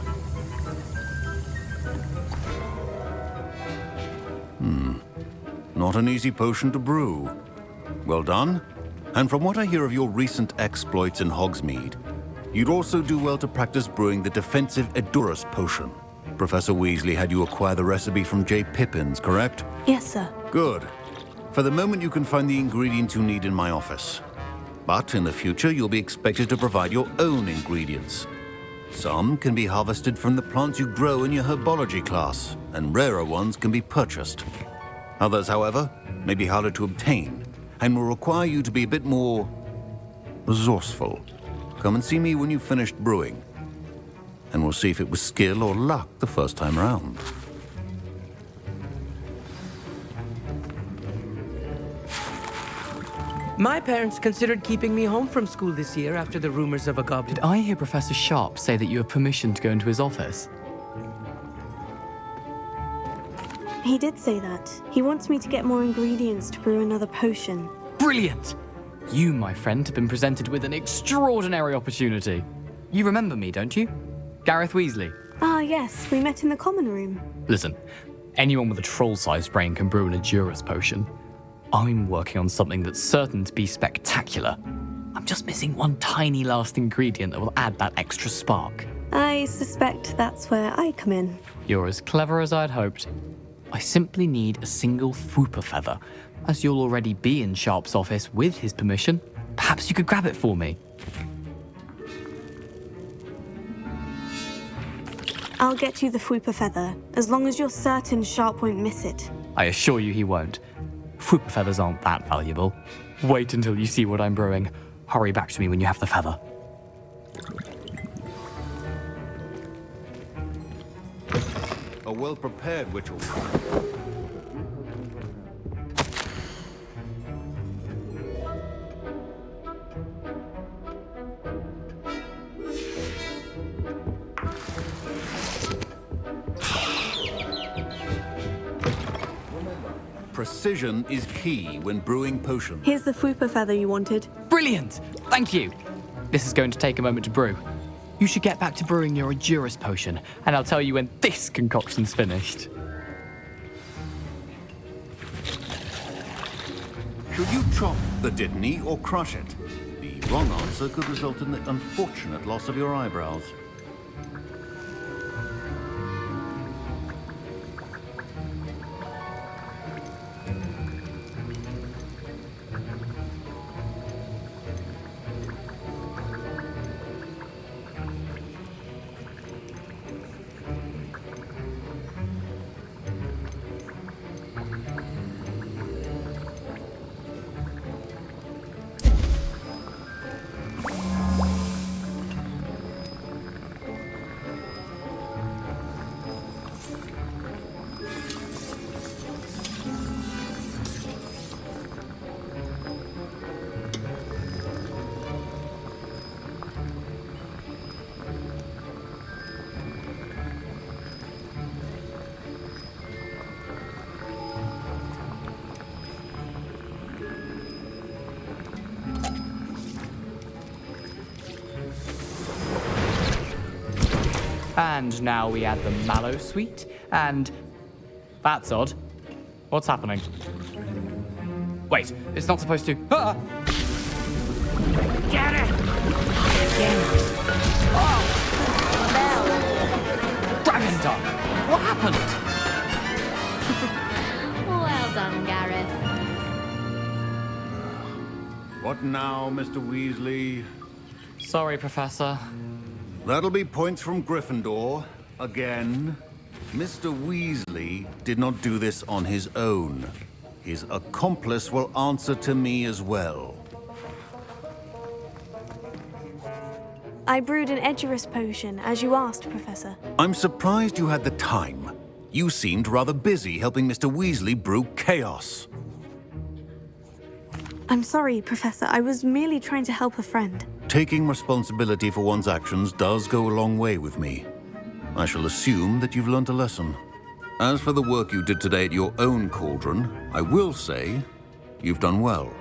Not an easy potion to brew. Well done. And from what I hear of your recent exploits in Hogsmeade, you'd also do well to practice brewing the defensive Edurus potion. Professor Weasley had you acquire the recipe from J. Pippins, correct? Yes, sir. Good. For the moment, you can find the ingredients you need in my office. But in the future, you'll be expected to provide your own ingredients. Some can be harvested from the plants you grow in your herbology class, and rarer ones can be purchased. Others, however, may be harder to obtain, and will require you to be a bit more resourceful. Come and see me when you've finished brewing, and we'll see if it was skill or luck the first time round. My parents considered keeping me home from school this year after the rumors of a goblin. Did I hear Professor Sharp say that you have permission to go into his office? He did say that. He wants me to get more ingredients to brew another potion. Brilliant! You, my friend, have been presented with an extraordinary opportunity. You remember me, don't you? Gareth Weasley. Ah, yes. We met in the common room. Listen, anyone with a troll-sized brain can brew an Edurus potion. I'm working on something that's certain to be spectacular. I'm just missing one tiny last ingredient that will add that extra spark. I suspect that's where I come in. You're as clever as I'd hoped. I simply need a single Fwooper feather. As you'll already be in Sharp's office with his permission, perhaps you could grab it for me. I'll get you the Fwooper feather, as long as you're certain Sharp won't miss it. I assure you he won't. Fwooper feathers aren't that valuable. Wait until you see what I'm brewing. Hurry back to me when you have the feather. A well-prepared witch will come. Precision is key when brewing potions. Here's the Fwooper feather you wanted. Brilliant! Thank you! This is going to take a moment to brew. You should get back to brewing your Edurus potion, and I'll tell you when this concoction's finished. Should you chop the Dittany or crush it? The wrong answer could result in the unfortunate loss of your eyebrows. And now we add the mallow sweet, and... That's odd. What's happening? Wait, it's not supposed to... Ah! Get it! Oh! Dragon tongue! What happened? Well done, Gareth. What now, Mr. Weasley? Sorry, Professor. That'll be points from Gryffindor. Again. Mr. Weasley did not do this on his own. His accomplice will answer to me as well. I brewed an Edgerus potion, as you asked, Professor. I'm surprised you had the time. You seemed rather busy helping Mr. Weasley brew chaos. I'm sorry, Professor. I was merely trying to help a friend. Taking responsibility for one's actions does go a long way with me. I shall assume that you've learnt a lesson. As for the work you did today at your own cauldron, I will say you've done well.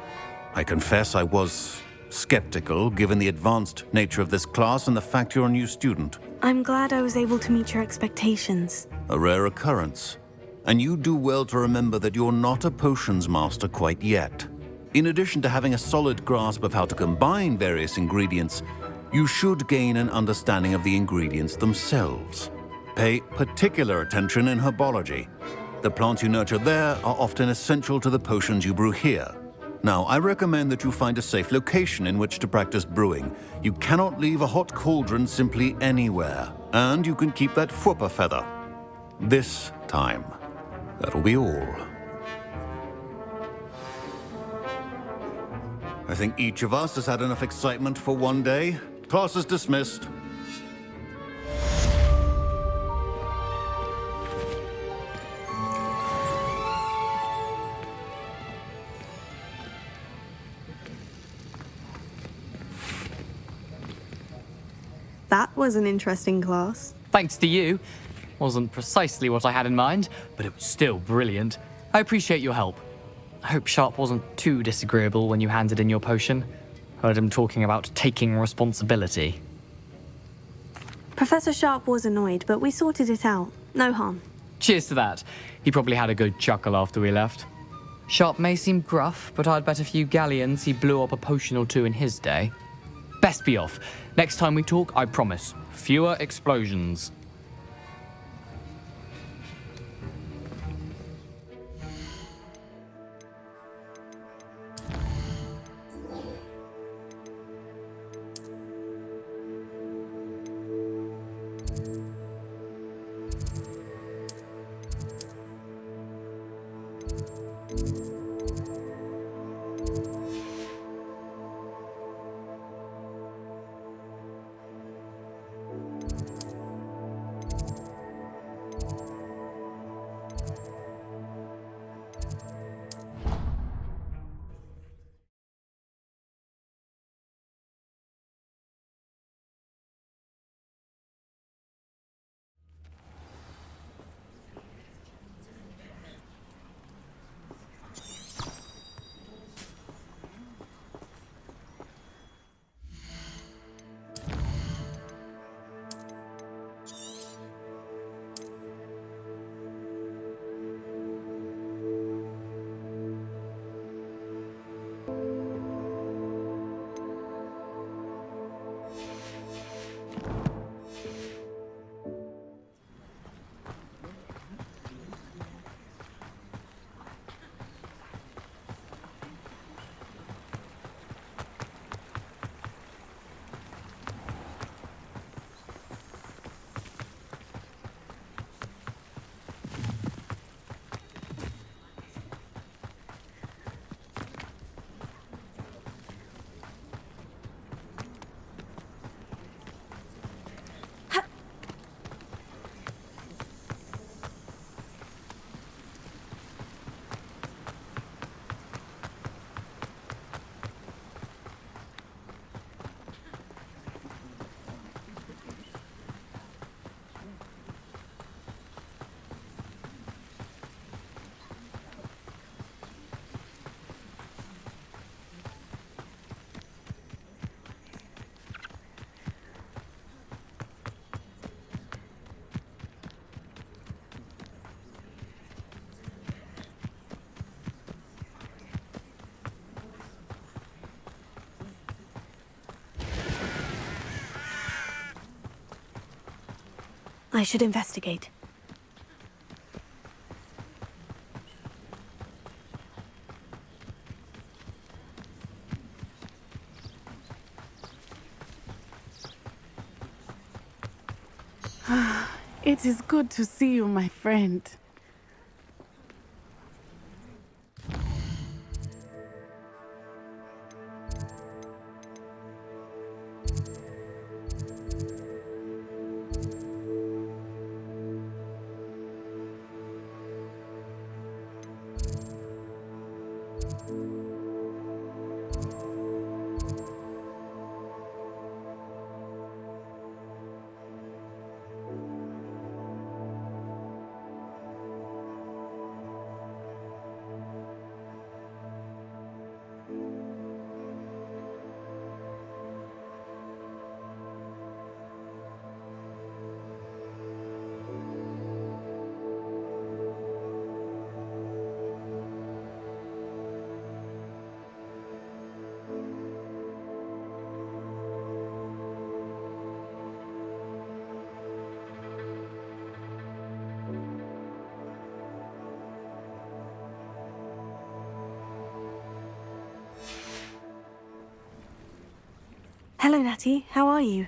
I confess I was skeptical, given the advanced nature of this class and the fact you're a new student. I'm glad I was able to meet your expectations. A rare occurrence. And you do well to remember that you're not a potions master quite yet. In addition to having a solid grasp of how to combine various ingredients, you should gain an understanding of the ingredients themselves. Pay particular attention in herbology. The plants you nurture there are often essential to the potions you brew here. Now, I recommend that you find a safe location in which to practice brewing. You cannot leave a hot cauldron simply anywhere. And you can keep that Fwooper feather. This time. That'll be all. I think each of us has had enough excitement for one day. Class is dismissed. That was an interesting class. Thanks to you. Wasn't precisely what I had in mind, but it was still brilliant. I appreciate your help. I hope Sharp wasn't too disagreeable when you handed in your potion. Heard him talking about taking responsibility. Professor Sharp was annoyed, but we sorted it out. No harm. Cheers to that. He probably had a good chuckle after we left. Sharp may seem gruff, but I'd bet a few galleons he blew up a potion or two in his day. Best be off. Next time we talk, I promise, fewer explosions. I should investigate. It is good to see you, my friend. Hello, Natty. How are you?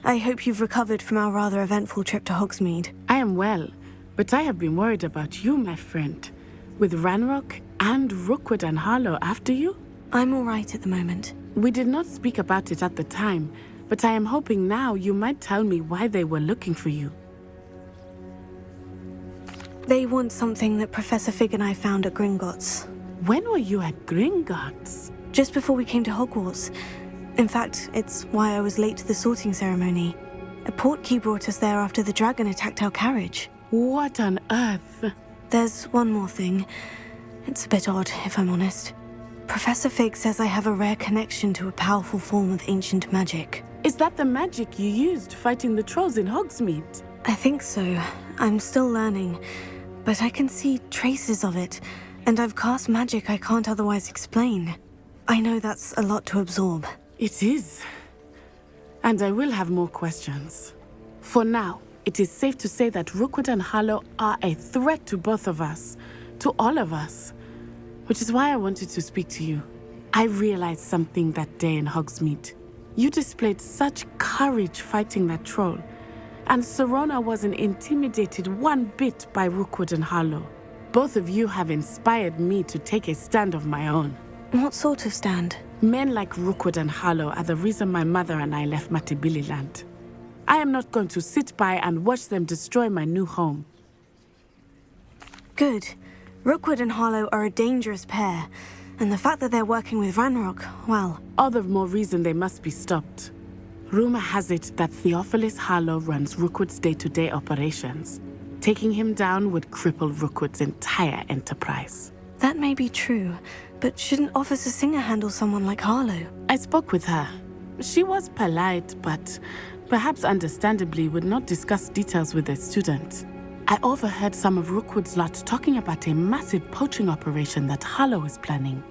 I hope you've recovered from our rather eventful trip to Hogsmeade. I am well, but I have been worried about you, my friend. With Ranrock and Rookwood and Harlow after you? I'm all right at the moment. We did not speak about it at the time, but I am hoping now you might tell me why they were looking for you. They want something that Professor Fig and I found at Gringotts. When were you at Gringotts? Just before we came to Hogwarts. In fact, it's why I was late to the sorting ceremony. A portkey brought us there after the dragon attacked our carriage. What on earth? There's one more thing. It's a bit odd, if I'm honest. Professor Fig says I have a rare connection to a powerful form of ancient magic. Is that the magic you used fighting the trolls in Hogsmeade? I think so. I'm still learning, but I can see traces of it, and I've cast magic I can't otherwise explain. I know that's a lot to absorb. It is. And I will have more questions. For now, it is safe to say that Rookwood and Harlow are a threat to both of us, to all of us. Which is why I wanted to speak to you. I realized something that day in Hogsmeade. You displayed such courage fighting that troll, and Serona wasn't intimidated one bit by Rookwood and Harlow. Both of you have inspired me to take a stand of my own. What sort of stand? Men like Rookwood and Harlow are the reason my mother and I left Matibili-land. I am not going to sit by and watch them destroy my new home. Good. Rookwood and Harlow are a dangerous pair, and the fact that they're working with Ranrock, well... all the more reason they must be stopped. Rumor has it that Theophilus Harlow runs Rookwood's day-to-day operations. Taking him down would cripple Rookwood's entire enterprise. That may be true, but shouldn't Officer Singer handle someone like Harlow? I spoke with her. She was polite, but perhaps understandably would not discuss details with a student. I overheard some of Rookwood's lot talking about a massive poaching operation that Harlow is planning.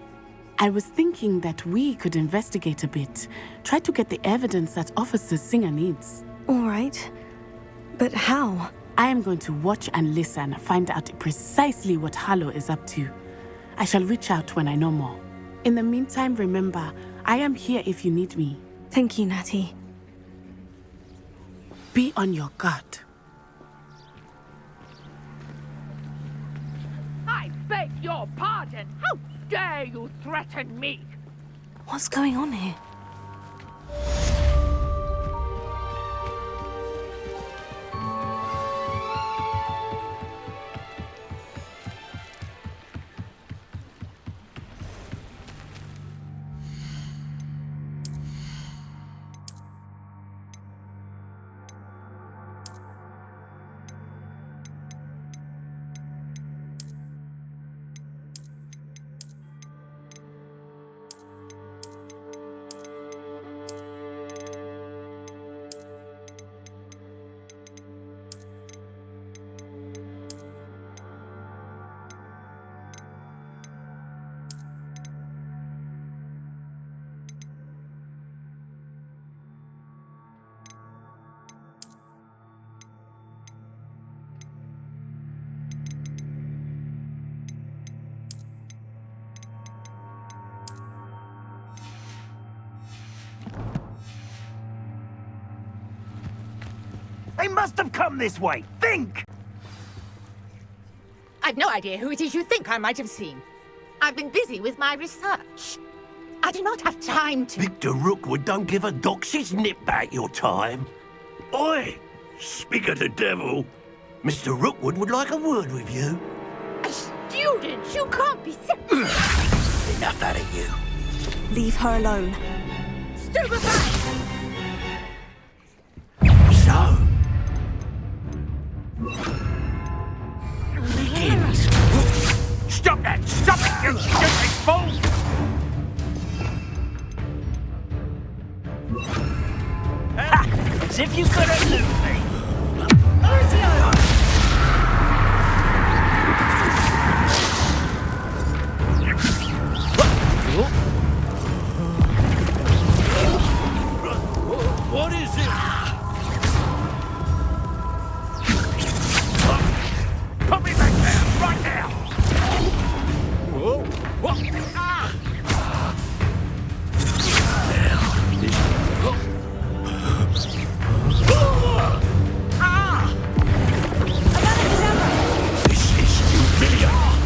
I was thinking that we could investigate a bit, try to get the evidence that Officer Singer needs. All right. But how? I am going to watch and listen, find out precisely what Harlow is up to. I shall reach out when I know more. In the meantime, remember, I am here if you need me. Thank you, Natty. Be on your guard. I beg your pardon. How dare you threaten me? What's going on here? They must have come this way. Think! I've no idea who it is you think I might have seen. I've been busy with my research. I do not have time to... Victor Rookwood don't give a doxy's nip back your time. Oi! Speak of the devil. Mr. Rookwood would like a word with you. A student? You can't be... Enough out of you. Leave her alone. Stupefy! So... begins. Stop that! Stop it, you stupid fool! Ha! As if you could elude me! What is it? Put me back there, right now! Whoa! What? Ah! This is humiliating!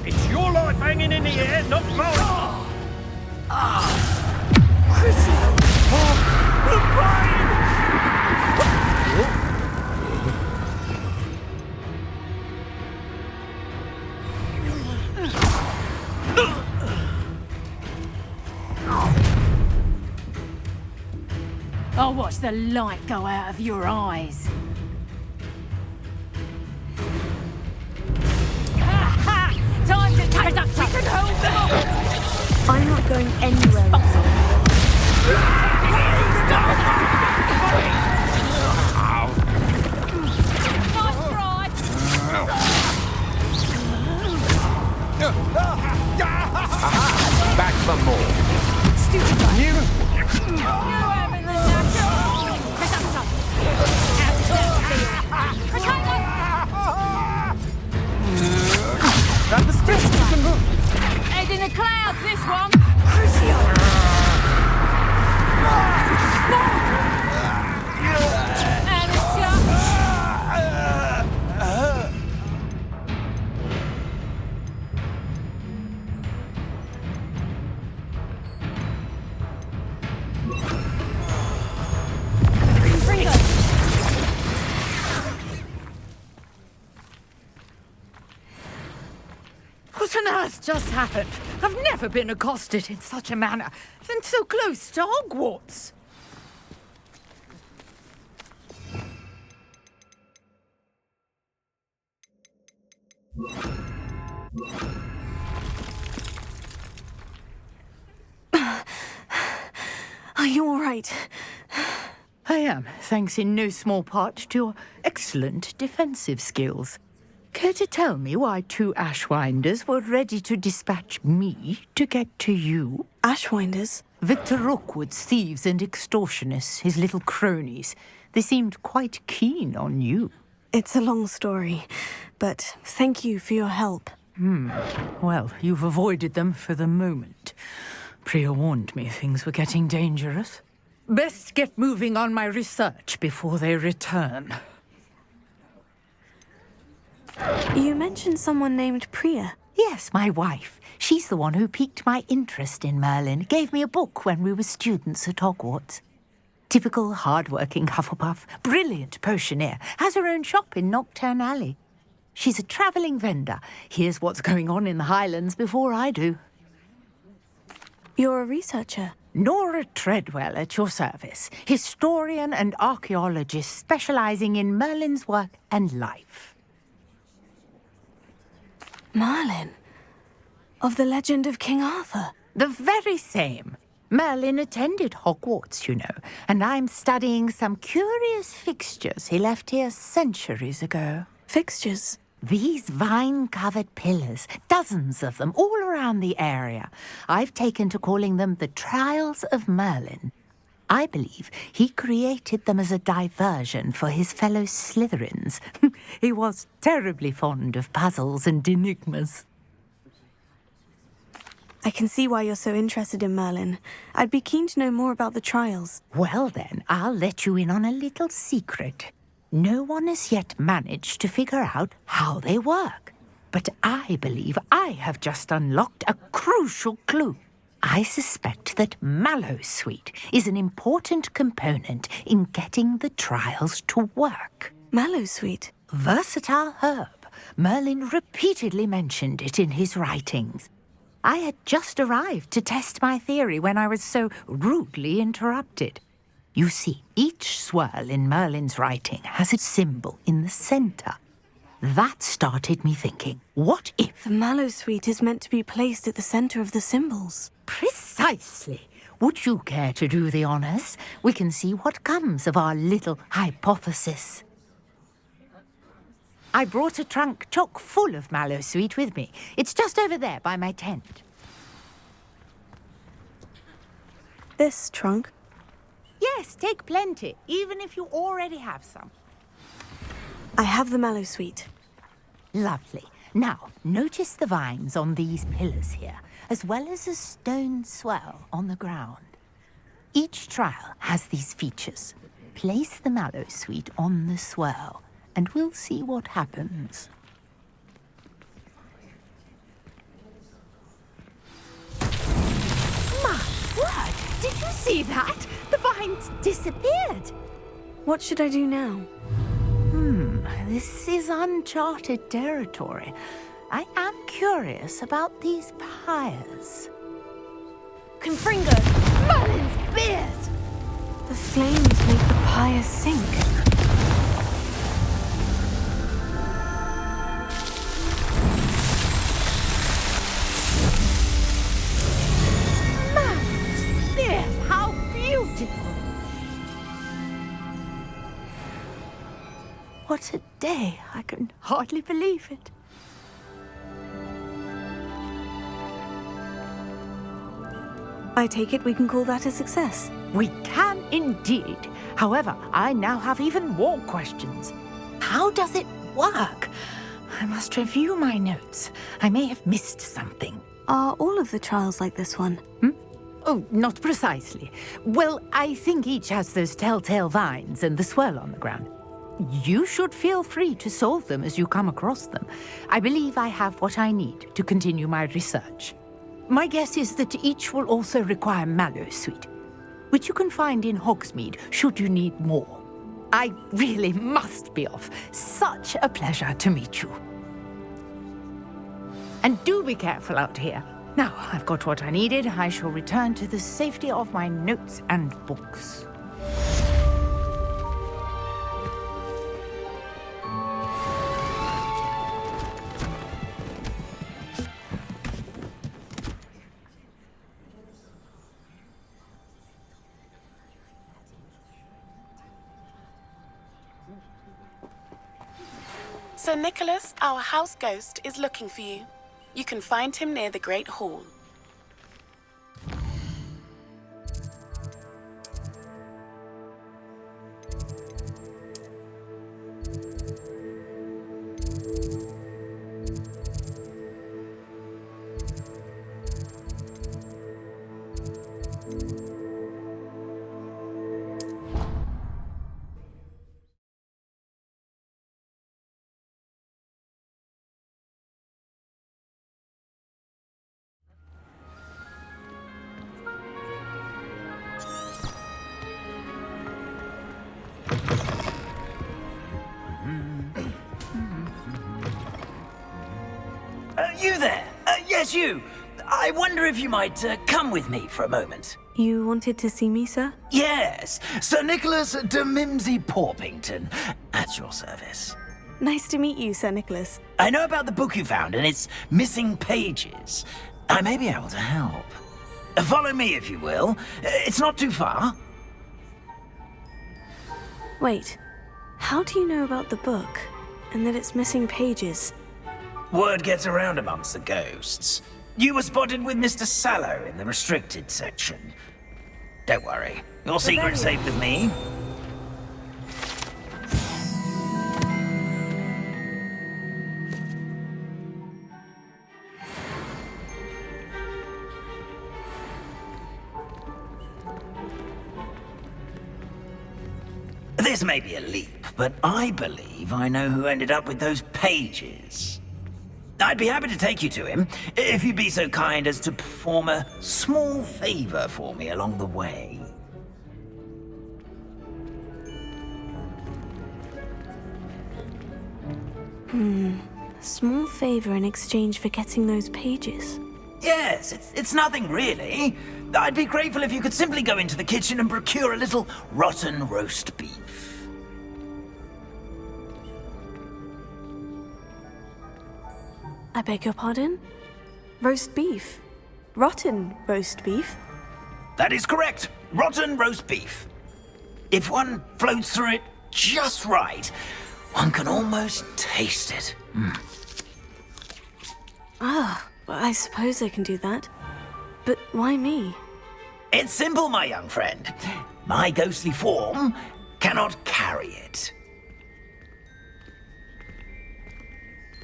It's your life hanging in the air, not mine! I'll watch the light go out of your eyes. Time to take up. We can hold them up. I'm not going anywhere with Back for more. Stupid guy. You... having the natural. That was just... Head in the clouds, this one. And it's What on earth just happened? I've never been accosted in such a manner, and so close to Hogwarts. Are you all right? I am, thanks in no small part to your excellent defensive skills. Care to tell me why 2 Ashwinders were ready to dispatch me to get to you? Ashwinders? Victor Rookwood's thieves and extortionists, his little cronies. They seemed quite keen on you. It's a long story, but thank you for your help. Well, you've avoided them for the moment. Priya warned me things were getting dangerous. Best get moving on my research before they return. You mentioned someone named Priya. Yes, my wife. She's the one who piqued my interest in Merlin. Gave me a book when we were students at Hogwarts. Typical hard-working Hufflepuff. Brilliant potioneer. Has her own shop in Nocturne Alley. She's a travelling vendor. Hears what's going on in the Highlands before I do. You're a researcher? Nora Treadwell at your service. Historian and archaeologist specialising in Merlin's work and life. Merlin? Of the legend of King Arthur? The very same. Merlin attended Hogwarts, you know, and I'm studying some curious fixtures he left here centuries ago. Fixtures? These vine-covered pillars, dozens of them, all around the area. I've taken to calling them the Trials of Merlin. I believe he created them as a diversion for his fellow Slytherins. He was terribly fond of puzzles and enigmas. I can see why you're so interested in Merlin. I'd be keen to know more about the trials. Well then, I'll let you in on a little secret. No one has yet managed to figure out how they work. But I believe I have just unlocked a crucial clue. I suspect that Mallowsweet is an important component in getting the trials to work. Mallowsweet? Versatile herb. Merlin repeatedly mentioned it in his writings. I had just arrived to test my theory when I was so rudely interrupted. You see, each swirl in Merlin's writing has a symbol in the center. That started me thinking, what if... The Mallowsweet is meant to be placed at the center of the symbols. Precisely. Would you care to do the honors? We can see what comes of our little hypothesis. I brought a trunk chock full of Mallowsweet with me. It's just over there by my tent. This trunk? Yes, take plenty, even if you already have some. I have the Mallowsweet. Lovely. Now, notice the vines on these pillars here, as well as a stone swell on the ground. Each trial has these features. Place the Mallowsweet on the swell, and we'll see what happens. My word! Did you see that? The vines disappeared! What should I do now? This is uncharted territory. I am curious about these pyres. Confringo! Merlin's beard! The flames make the pyre sink. Merlin's beard! How beautiful! What a day! I can hardly believe it. I take it we can call that a success. We can indeed. However, I now have even more questions. How does it work? I must review my notes. I may have missed something. Are all of the trials like this one? Oh, not precisely. Well, I think each has those telltale vines and the swirl on the ground. You should feel free to solve them as you come across them. I believe I have what I need to continue my research. My guess is that each will also require Mallowsweet, which you can find in Hogsmeade should you need more. I really must be off. Such a pleasure to meet you. And do be careful out here. Now I've got what I needed, I shall return to the safety of my notes and books. Sir Nicholas, our house ghost, is looking for you. You can find him near the Great Hall. You there! Yes, you! I wonder if you might come with me for a moment. You wanted to see me, sir? Yes, Sir Nicholas de Mimsy Porpington, at your service. Nice to meet you, Sir Nicholas. I know about the book you found and its missing pages. I may be able to help. Follow me, if you will. It's not too far. Wait, how do you know about the book and that it's missing pages? Word gets around amongst the ghosts. You were spotted with Mr. Sallow in the restricted section. Don't worry, your secret's safe with me. This may be a leap, but I believe I know who ended up with those pages. I'd be happy to take you to him, if you'd be so kind as to perform a small favor for me along the way. Small favor in exchange for getting those pages. Yes, it's nothing really. I'd be grateful if you could simply go into the kitchen and procure a little rotten roast beef. I beg your pardon? Roast beef? Rotten roast beef? That is correct. Rotten roast beef. If one floats through it just right, one can almost taste it. Ah, I suppose I can do that. But why me? It's simple, my young friend. My ghostly form cannot carry it.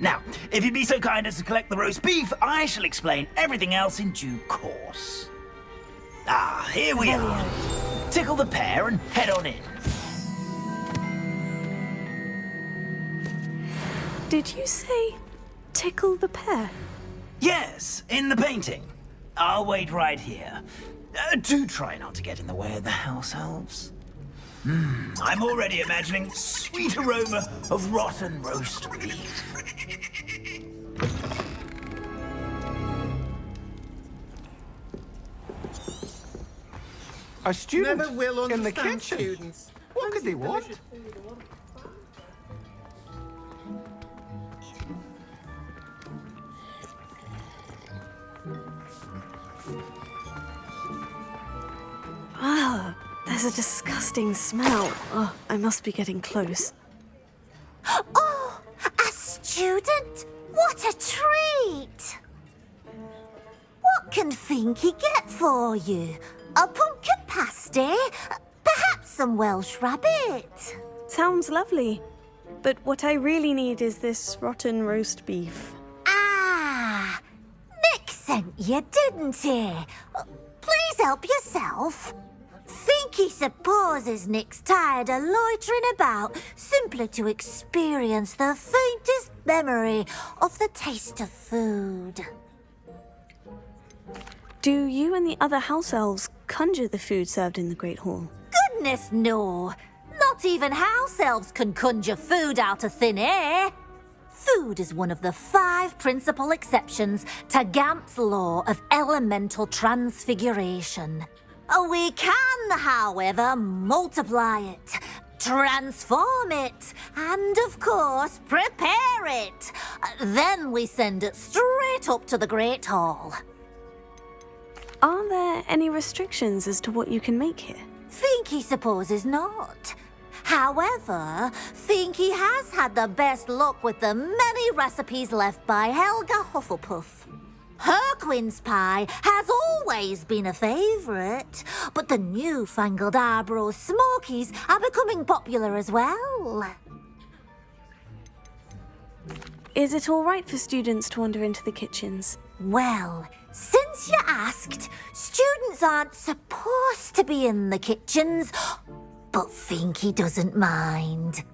Now, if you'd be so kind as to collect the roast beef, I shall explain everything else in due course. Ah, here we are. Tickle the pear and head on in. Did you say tickle the pear? Yes, in the painting. I'll wait right here. Do try not to get in the way of the house elves. I'm already imagining sweet aroma of rotten roast beef. A student Never will in the understand kitchen. students. What could they want? Ah, there's a disgusting smell. Oh, I must be getting close. Oh, a student? What a treat! What can Finky get for you? A pumpkin pasty? Perhaps some Welsh rabbit? Sounds lovely. But what I really need is this rotten roast beef. Ah, Nick sent you, didn't he? Please help yourself. Finky supposes Nick's tired of loitering about simply to experience the faintest memory of the taste of food. Do you and the other house elves conjure the food served in the Great Hall? Goodness, no. Not even house elves can conjure food out of thin air. Food is one of the 5 principal exceptions to Gamp's law of elemental transfiguration. We can, however, multiply it, transform it, and, of course, prepare it. Then we send it straight up to the Great Hall. Are there any restrictions as to what you can make here? Finky supposes not. However, Finky has had the best luck with the many recipes left by Helga Hufflepuff. Her quince pie has always been a favourite, but the newfangled Arbroath Smokies are becoming popular as well. Is it all right for students to wander into the kitchens? Well, since you asked, students aren't supposed to be in the kitchens, but Finky doesn't mind.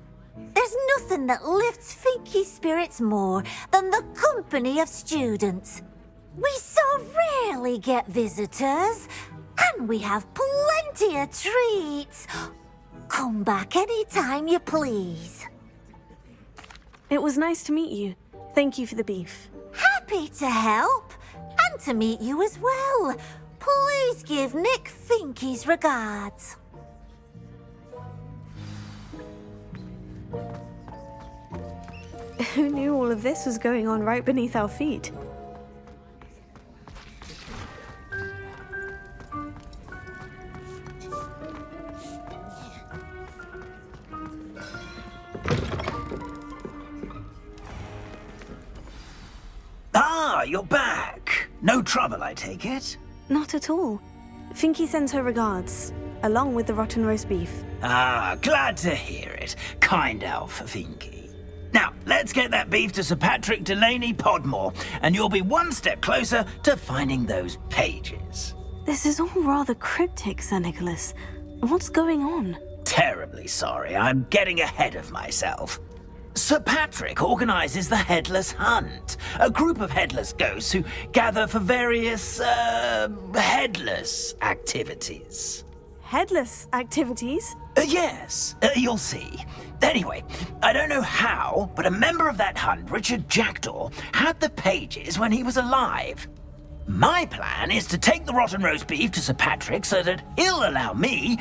There's nothing that lifts Finky's spirits more than the company of students. We so rarely get visitors, and we have plenty of treats. Come back any time you please. It was nice to meet you. Thank you for the beef. Happy to help, and to meet you as well. Please give Nick Finky's regards. Who knew all of this was going on right beneath our feet? Ah, you're back. No trouble, I take it? Not at all. Finky sends her regards, along with the rotten roast beef. Ah, glad to hear it. Kind elf, Finky. Now, let's get that beef to Sir Patrick Delaney Podmore, and you'll be one step closer to finding those pages. This is all rather cryptic, Sir Nicholas. What's going on? terribly sorry. I'm getting ahead of myself. Sir Patrick organises the Headless Hunt, a group of headless ghosts who gather for various, headless activities. Headless activities? Yes, you'll see. Anyway, I don't know how, but a member of that hunt, Richard Jackdaw, had the pages when he was alive. My plan is to take the rotten roast beef to Sir Patrick so that he'll allow me,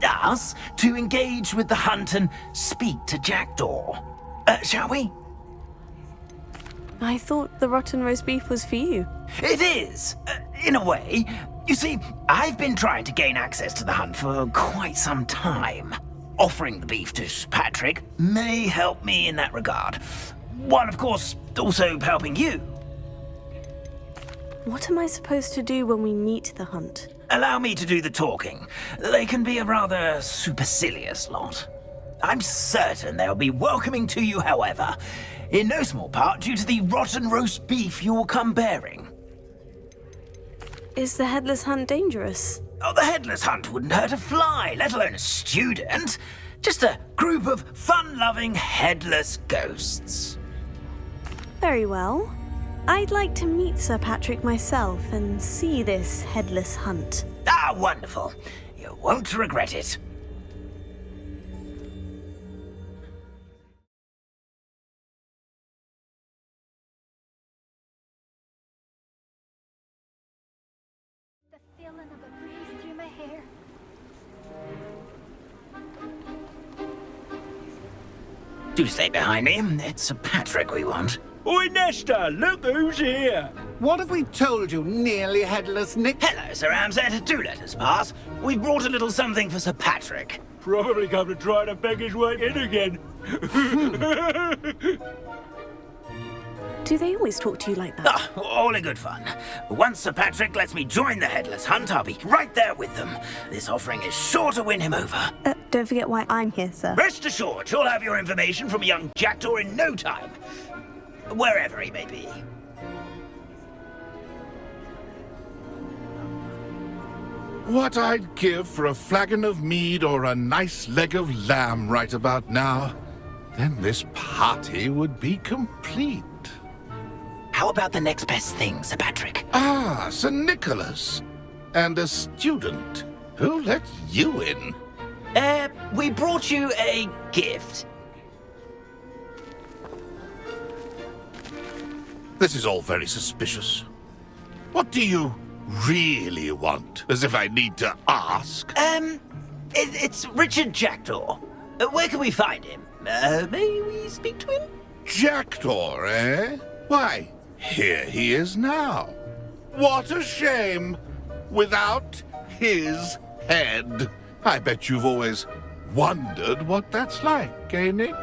us, to engage with the hunt and speak to Jackdaw. Shall we? I thought the rotten roast beef was for you. It is, in a way. You see, I've been trying to gain access to the hunt for quite some time. Offering the beef to Sir Patrick may help me in that regard. While, of course, also helping you. What am I supposed to do when we meet the hunt? Allow me to do the talking. They can be a rather supercilious lot. I'm certain they'll be welcoming to you, however, in no small part due to the rotten roast beef you will come bearing. Is the Headless Hunt dangerous? Oh, the Headless Hunt wouldn't hurt a fly, let alone a student. Just a group of fun-loving headless ghosts. Very well. I'd like to meet Sir Patrick myself and see this Headless Hunt. Ah, wonderful. You won't regret it. Do stay behind me. It's Sir Patrick we want. Oi, Nesta, look who's here. What have we told you, nearly headless Nick? Hello, Sir Ramsay. Do let us pass. We've brought a little something for Sir Patrick. Probably come to try to beg his way in again. Do they always talk to you like that? Ah, all in good fun. Once Sir Patrick lets me join the Headless Hunt, I'll be right there with them. This offering is sure to win him over. Don't forget why I'm here, sir. Rest assured, you'll have your information from young Jackdaw in no time. Wherever he may be. What I'd give for a flagon of mead or a nice leg of lamb right about now. Then this party would be complete. How about the next best thing, Sir Patrick? Ah, Sir Nicholas. And a student. Who let you in? We brought you a gift. This is all very suspicious. What do you really want? As if I need to ask. It's Richard Jackdaw. Where can we find him? May we speak to him? Jackdaw, eh? Why, here he is now. What a shame. Without his head. I bet you've always wondered what that's like, eh, Nick?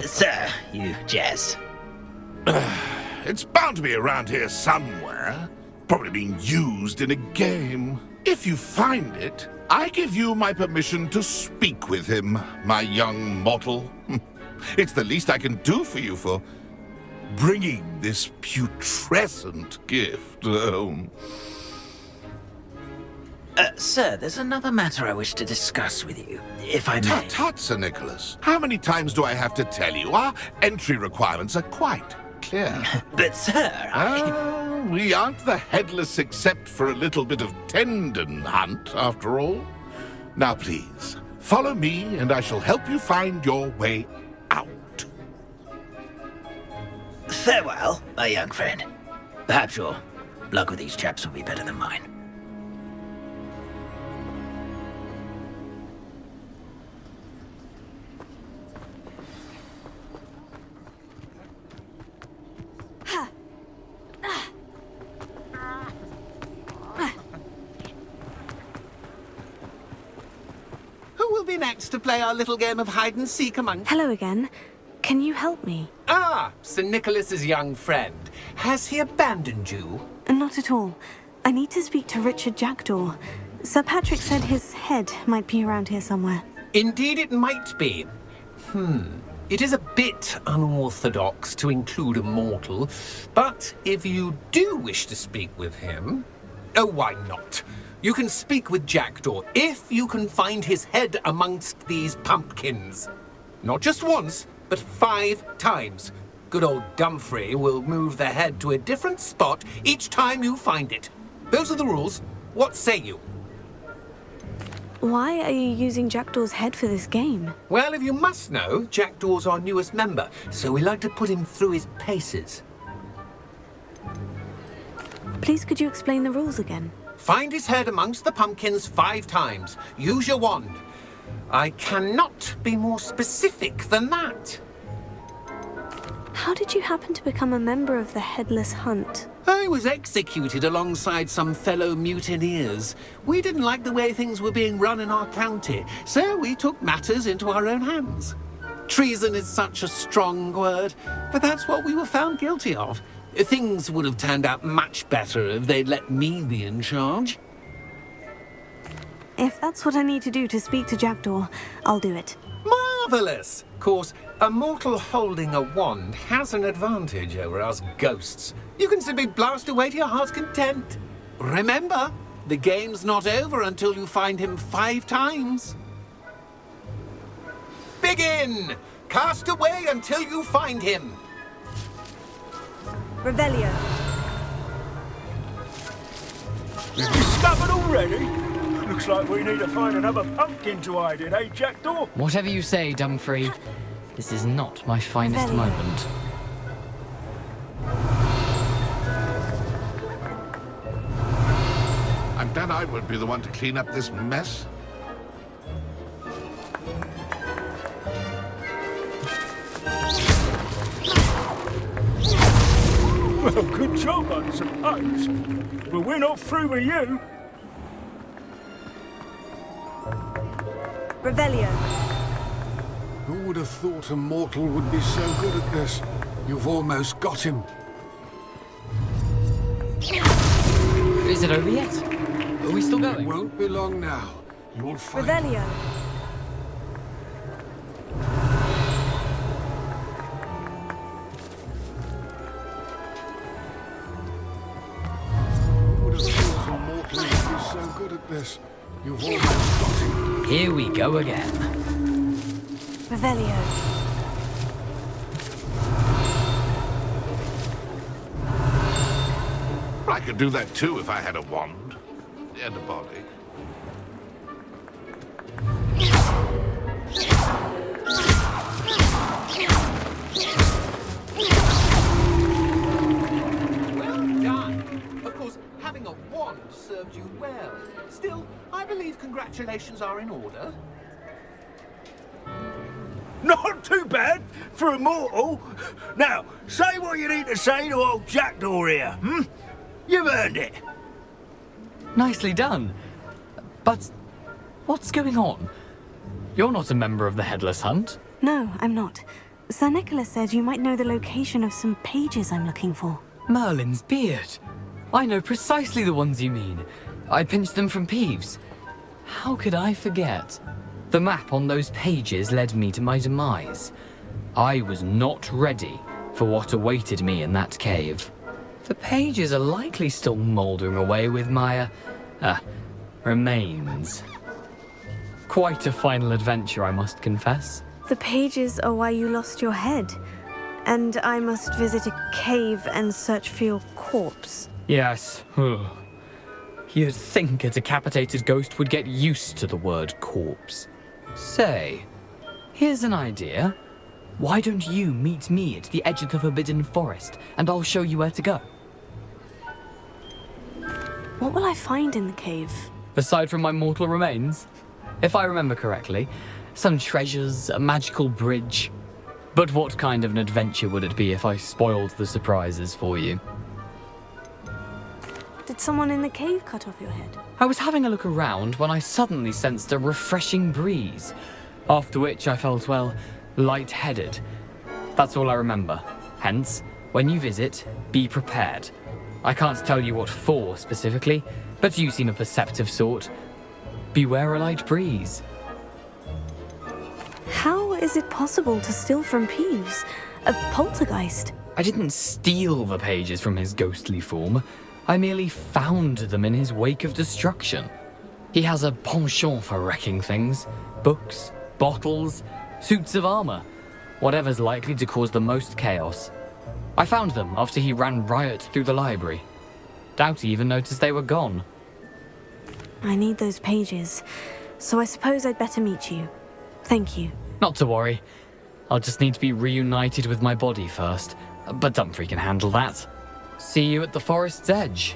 Sir, you jest. It's bound to be around here somewhere. Probably being used in a game. If you find it, I give you my permission to speak with him, my young mortal. It's the least I can do for you for bringing this putrescent gift home. Sir, there's another matter I wish to discuss with you, if I may. Tut, tut, Sir Nicholas. How many times do I have to tell you? Our entry requirements are quite clear. But, sir, we aren't the headless except for a little bit of tendon hunt, after all. Now, please, follow me, and I shall help you find your way out. Farewell, my young friend. Perhaps your luck with these chaps will be better than mine. Who will be next to play our little game of hide-and-seek among... Hello again. Can you help me? Ah, Sir Nicholas's young friend. Has he abandoned you? Not at all. I need to speak to Richard Jackdaw. Sir Patrick said his head might be around here somewhere. Indeed it might be. It is a bit unorthodox to include a mortal, but if you do wish to speak with him... Oh, why not? You can speak with Jackdaw if you can find his head amongst these pumpkins. Not just once, but 5 times. Good old Dumfrey will move the head to a different spot each time you find it. Those are the rules. What say you? Why are you using Jackdaw's head for this game? Well, if you must know, Jackdaw's our newest member, so we like to put him through his paces. Please could you explain the rules again? Find his head amongst the pumpkins 5 times. Use your wand. I cannot be more specific than that. How did you happen to become a member of the Headless Hunt? I was executed alongside some fellow mutineers. We didn't like the way things were being run in our county, so we took matters into our own hands. Treason is such a strong word, but that's what we were found guilty of. Things would have turned out much better if they'd let me be in charge. If that's what I need to do to speak to Jackdaw, I'll do it. Marvellous! Of course, a mortal holding a wand has an advantage over us ghosts. You can simply blast away to your heart's content. Remember, the game's not over until you find him 5 times. Begin! Cast away until you find him. Revelio. You've discovered already? Looks like we need to find another pumpkin to hide in, eh, Jackdaw? Whatever you say, Dumfrey. This is not my finest moment. I'm glad I won't be the one to clean up this mess. Well, good job, I suppose. But we're not through with you. Revelio. Who would have thought a mortal would be so good at this? You've almost got him. Is it over yet? Are we still going? It won't be long now. You'll find... Revelio. So good at this. You've almost got him. Here we go again. Revelio. I could do that too if I had a wand and a body. Well done. Of course, having a wand served you well. Still, I believe congratulations are in order. Not too bad for a mortal. Now, say what you need to say to old Jackdaw here, hmm? You've earned it. Nicely done. But what's going on? You're not a member of the Headless Hunt. No, I'm not. Sir Nicholas said you might know the location of some pages I'm looking for. Merlin's beard. I know precisely the ones you mean. I pinched them from Peeves. How could I forget? The map on those pages led me to my demise. I was not ready for what awaited me in that cave. The pages are likely still mouldering away with my, remains. Quite a final adventure, I must confess. The pages are why you lost your head, and I must visit a cave and search for your corpse. Yes. You'd think a decapitated ghost would get used to the word corpse. Say, here's an idea. Why don't you meet me at the edge of the Forbidden Forest, and I'll show you where to go? What will I find in the cave? Aside from my mortal remains? If I remember correctly, some treasures, a magical bridge. But what kind of an adventure would it be if I spoiled the surprises for you? Did someone in the cave cut off your head? I was having a look around when I suddenly sensed a refreshing breeze, after which I felt, well, lightheaded. That's all I remember. Hence, when you visit, be prepared. I can't tell you what for specifically, but you seem a perceptive sort. Beware a light breeze. How is it possible to steal from Peeves? A poltergeist? I didn't steal the pages from his ghostly form. I merely found them in his wake of destruction. He has a penchant for wrecking things. Books, bottles, suits of armor. Whatever's likely to cause the most chaos. I found them after he ran riot through the library. Doubt he even noticed they were gone. I need those pages, so I suppose I'd better meet you. Thank you. Not to worry. I'll just need to be reunited with my body first. But Dumfries can handle that. See you at the forest's edge.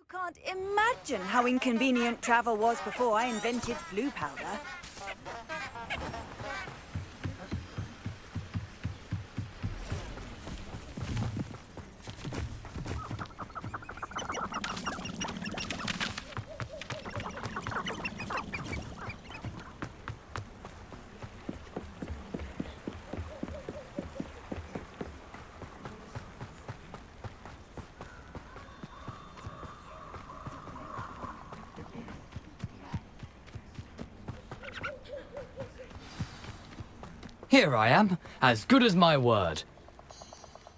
Can't imagine how inconvenient travel was before I invented flu powder. Here I am, as good as my word.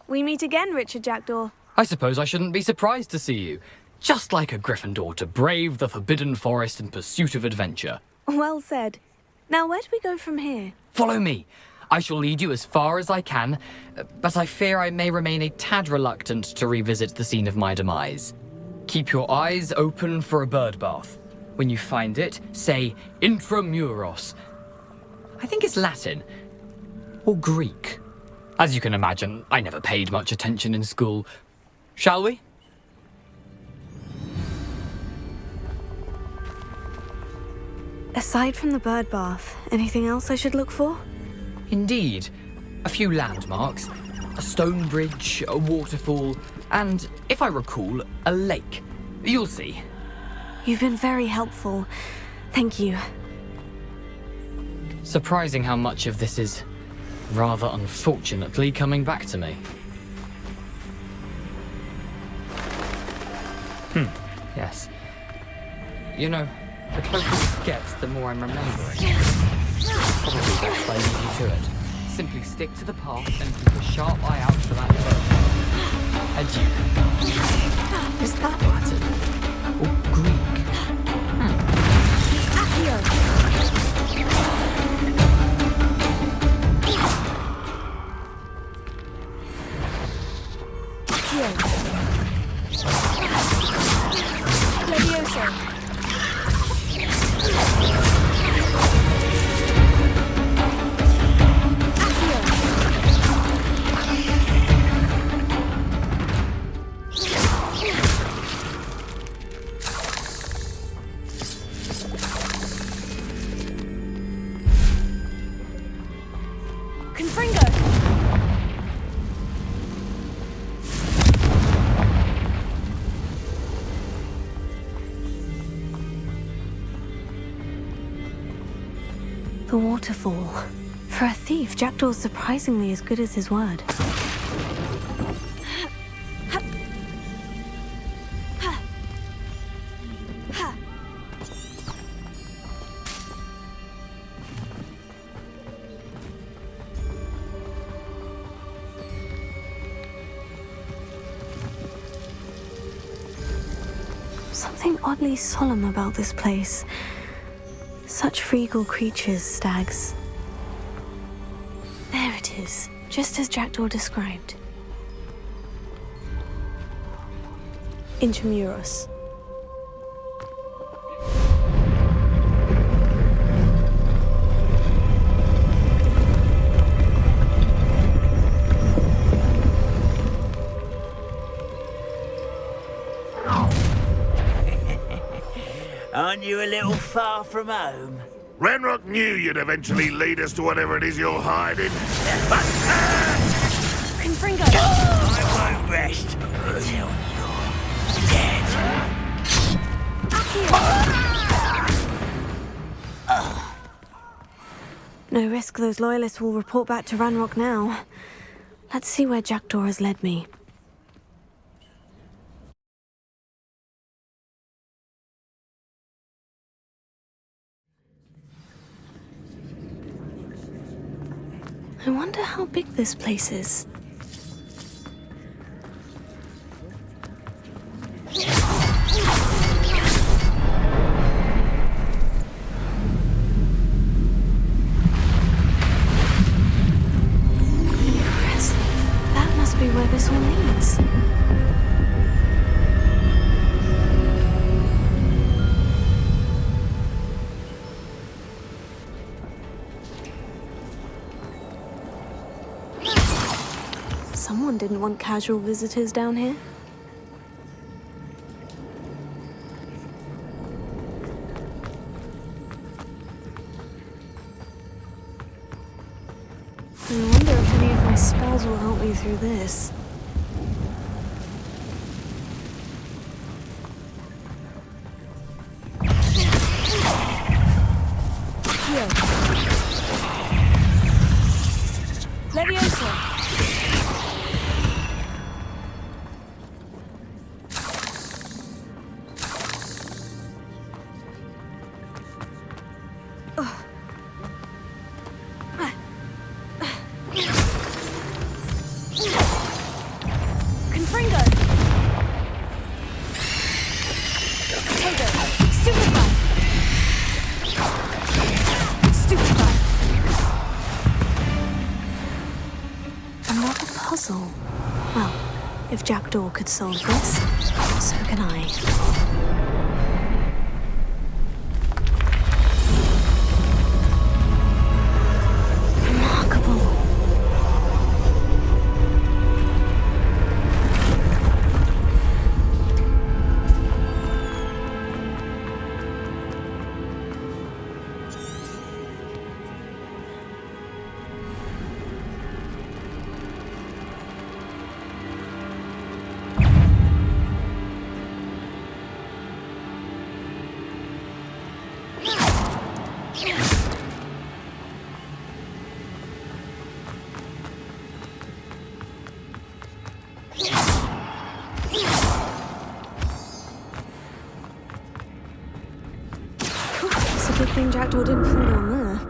We meet again, Richard Jackdaw. I suppose I shouldn't be surprised to see you. Just like a Gryffindor to brave the Forbidden Forest in pursuit of adventure. Well said. Now, where do we go from here? Follow me. I shall lead you as far as I can, but I fear I may remain a tad reluctant to revisit the scene of my demise. Keep your eyes open for a bird bath. When you find it, say Intramuros. I think it's Latin. Or Greek. As you can imagine, I never paid much attention in school. Shall we? Aside from the bird bath, anything else I should look for? Indeed. A few landmarks. A stone bridge, a waterfall, and, if I recall, a lake. You'll see. You've been very helpful. Thank you. Surprising how much of this is, rather unfortunately, coming back to me. Yes. You know, the closer it gets, the more I'm remembering. Probably best I lead you to it. Simply stick to the path and keep a sharp eye out for that bird. Adieu. Is that Latin? Or Greek? The waterfall. For a thief, Jackdaw's surprisingly as good as his word. Something oddly solemn about this place. Such regal creatures, stags. There it is, just as Jackdaw described. Intramuros. Aren't you a little far from home? Ranrock knew you'd eventually lead us to whatever it is you're hiding. Confringo! I won't rest until you're dead. No risk those loyalists will report back to Ranrock now. Let's see where Jackdaw has led me. I wonder how big this place is. Impressive. That must be where this all leads. Someone didn't want casual visitors down here. I wonder if any of my spells will help me through this. Here. Leviosa. Well, if Jackdaw could solve this, so can I. It's a good thing Jackdaw didn't fall down there.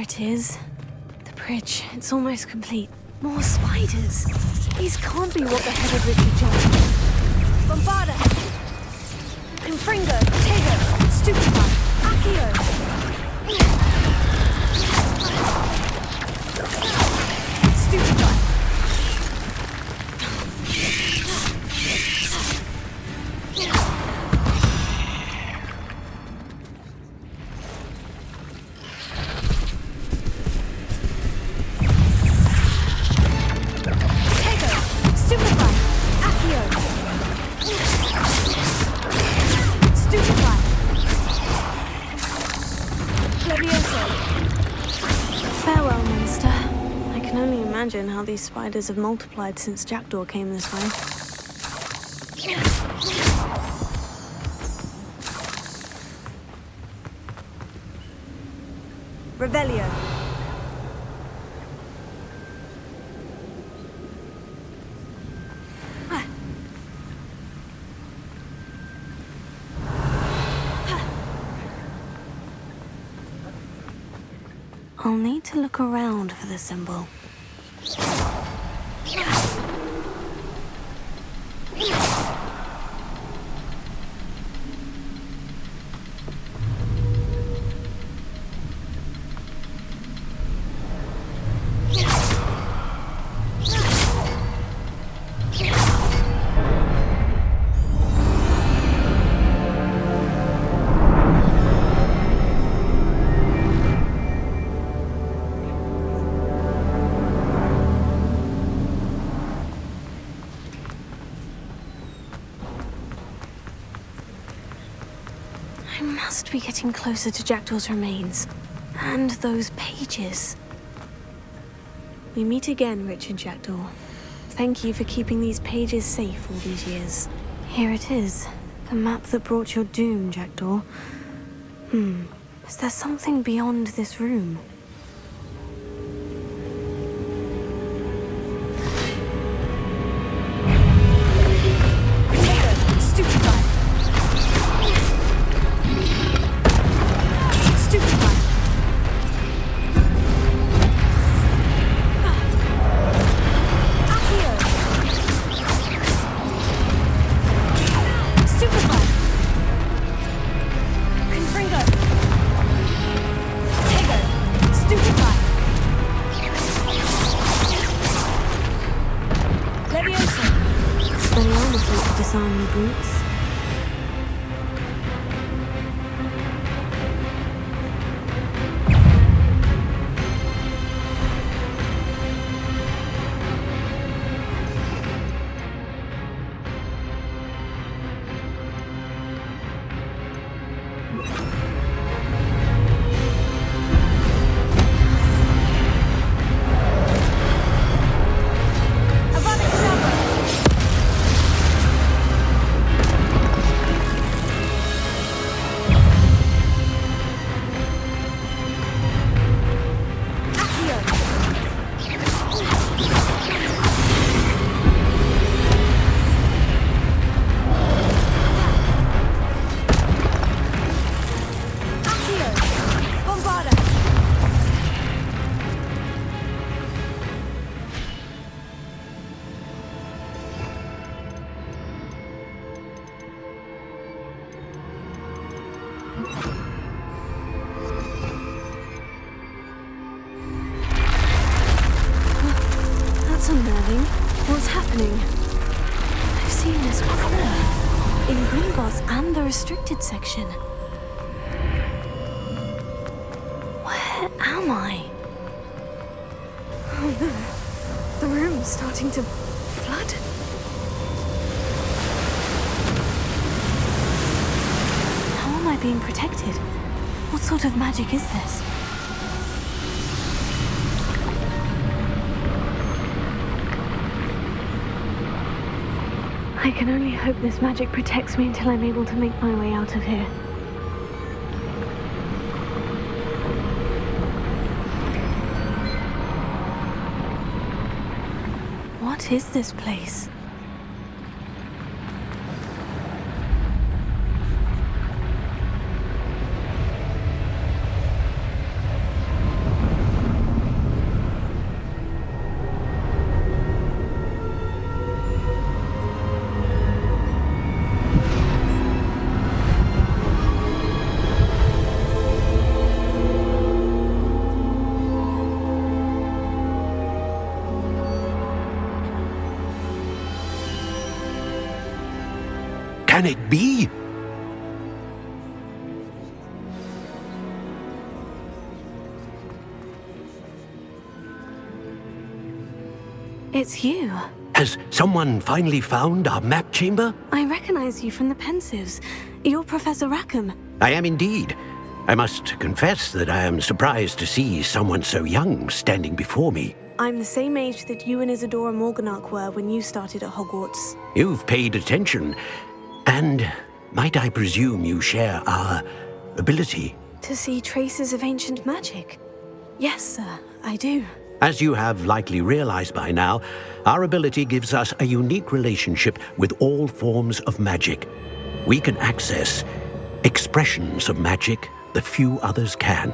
it is. The bridge. It's almost complete. More spiders. These can't be what the headed Richard jumped. Bombarda! Confringo! Tego! Stupefy! Accio! Stupefy! Farewell, monster. I can only imagine how these spiders have multiplied since Jackdaw came this way. Revelio. I'll need to look around for the symbol. I must be getting closer to Jackdaw's remains. And those pages. We meet again, Richard Jackdaw. Thank you for keeping these pages safe all these years. Here it is. The map that brought your doom, Jackdaw. Is there something beyond this room? Disarming brutes. That's unnerving. What's happening? I've seen this before. In Gringotts and the restricted section. Where am I? Oh no. The room's starting to flood. How am I being protected? What sort of magic is this? I can only hope this magic protects me until I'm able to make my way out of here. What is this place? Can it be? It's you. Has someone finally found our map chamber? I recognize you from the Pensives. You're Professor Rackham. I am indeed. I must confess that I am surprised to see someone so young standing before me. I'm the same age that you and Isadora Morganach were when you started at Hogwarts. You've paid attention. And might I presume you share our ability? To see traces of ancient magic? Yes, sir, I do. As you have likely realized by now, our ability gives us a unique relationship with all forms of magic. We can access expressions of magic that few others can.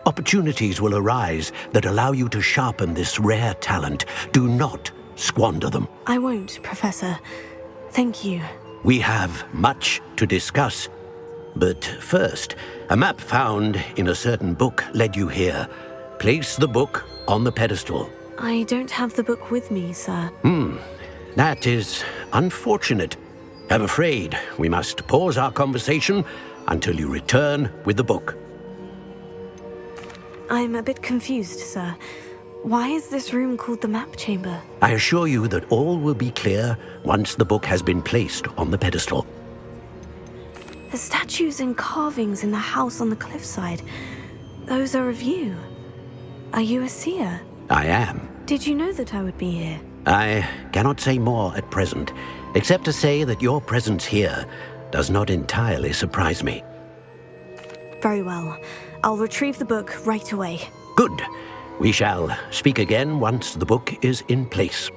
Opportunities will arise that allow you to sharpen this rare talent. Do not squander them. I won't, Professor. Thank you. We have much to discuss. But first, a map found in a certain book led you here. Place the book on the pedestal. I don't have the book with me, sir. That is unfortunate. I'm afraid we must pause our conversation until you return with the book. I'm a bit confused, sir. Why is this room called the map chamber? I assure you that all will be clear once the book has been placed on the pedestal. The statues and carvings in the house on the cliffside, those are of you. Are you a seer? I am. Did you know that I would be here? I cannot say more at present, except to say that your presence here does not entirely surprise me. Very well. I'll retrieve the book right away. Good. We shall speak again once the book is in place.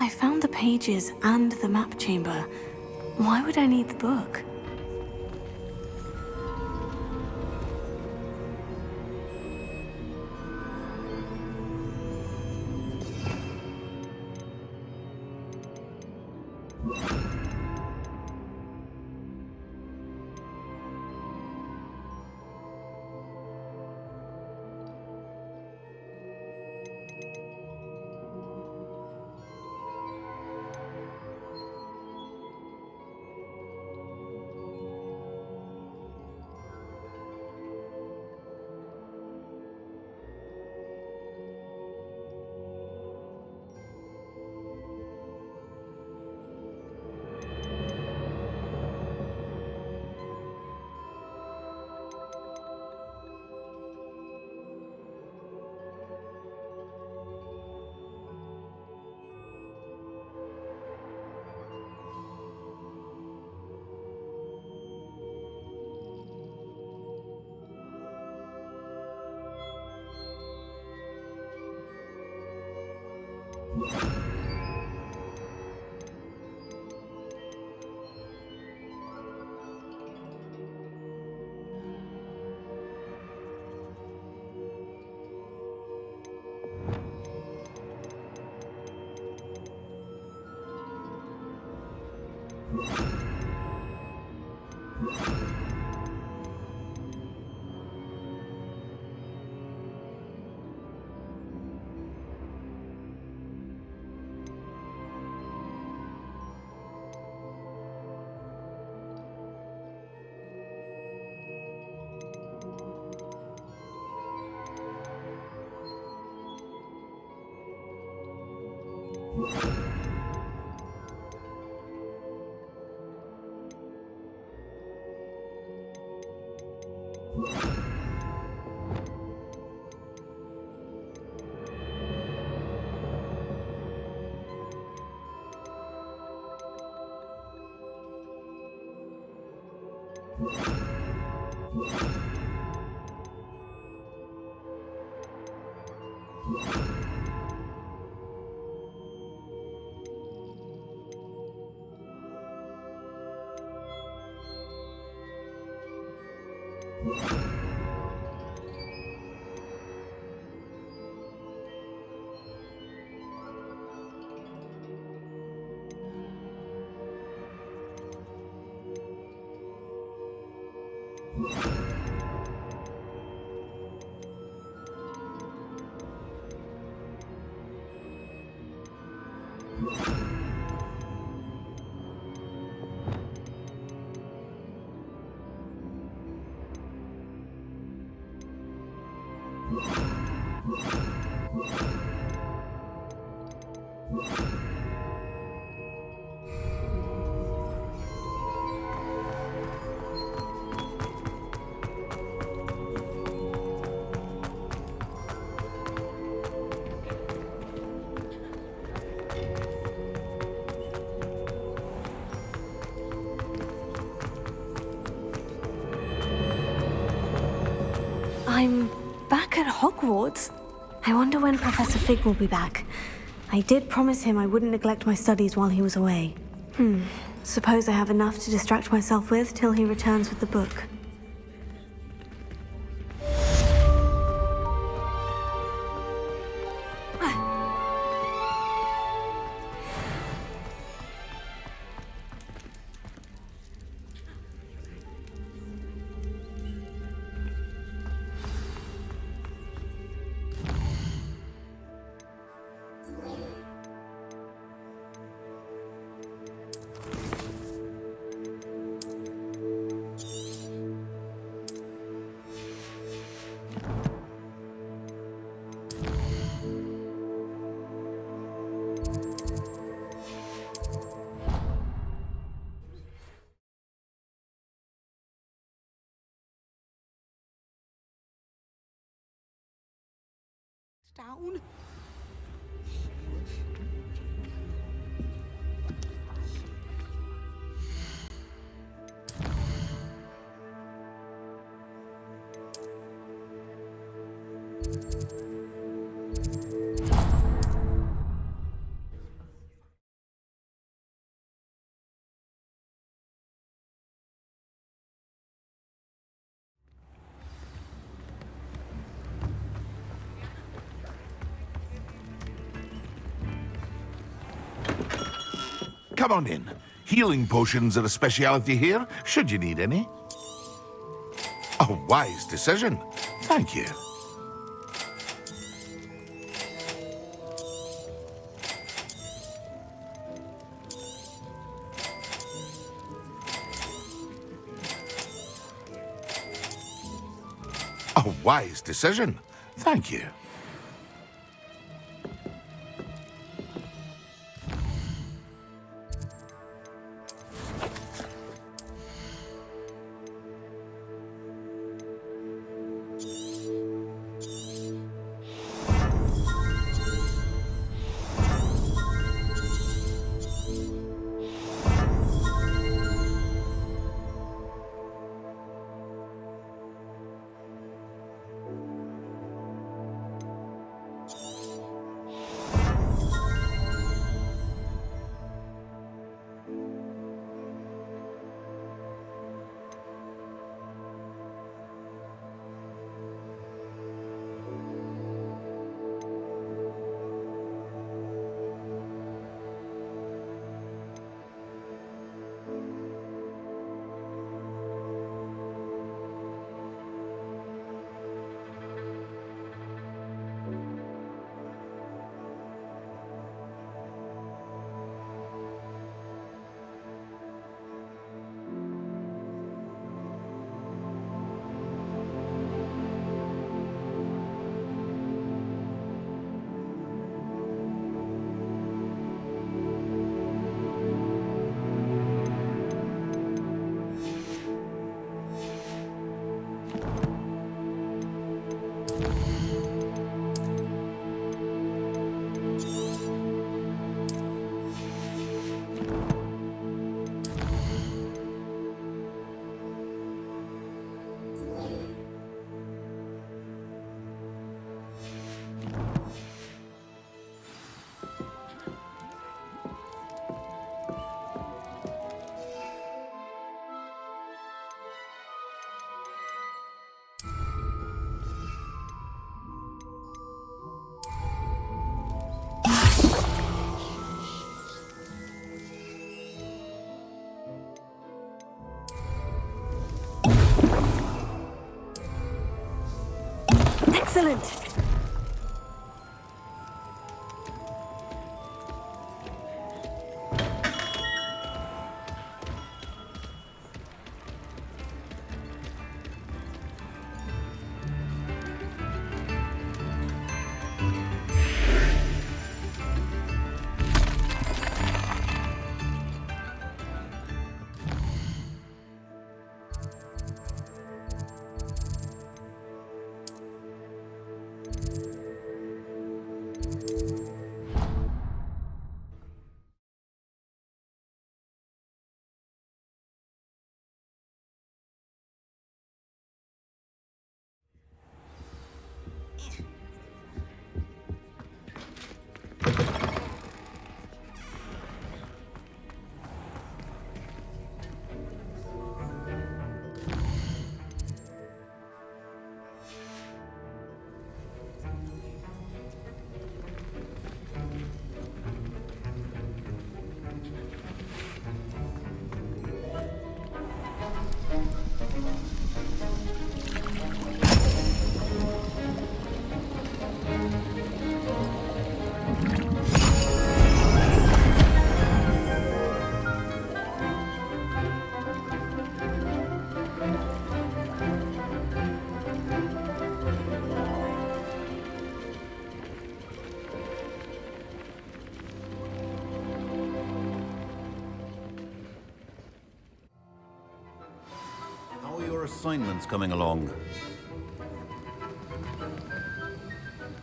I found the pages and the map chamber. Why would I need the book? I'm back at Hogwarts. I wonder when Professor Fig will be back. I did promise him I wouldn't neglect my studies while he was away. Suppose I have enough to distract myself with till he returns with the book. Down. Come on in. Healing potions are a speciality here, should you need any. A wise decision. Thank you. A wise decision. Thank you. Excellent. Assignments coming along.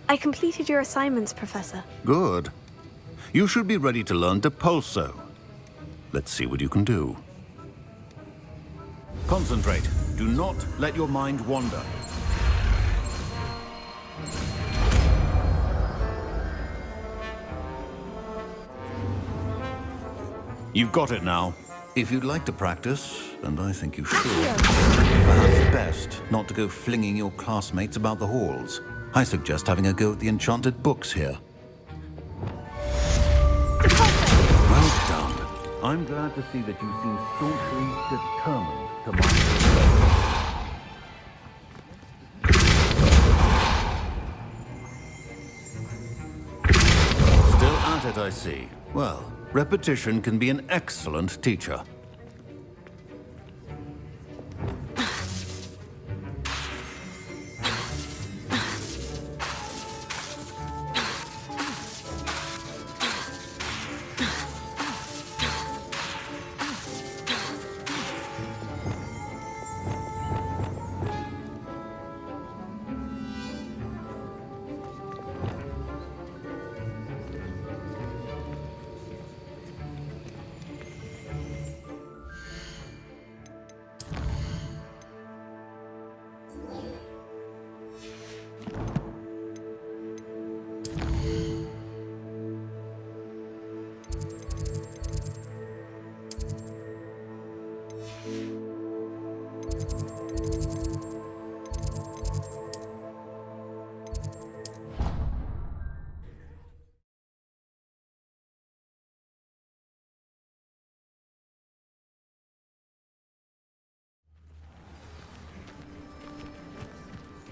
I completed your assignments, Professor. Good. You should be ready to learn Depulso. Let's see what you can do. Concentrate. Do not let your mind wander. You've got it now. If you'd like to practice, and I think you should, perhaps best not to go flinging your classmates about the halls. I suggest having a go at the enchanted books here. Well done. I'm glad to see that you seem staunchly determined to master it. Still at it, I see. Well, repetition can be an excellent teacher.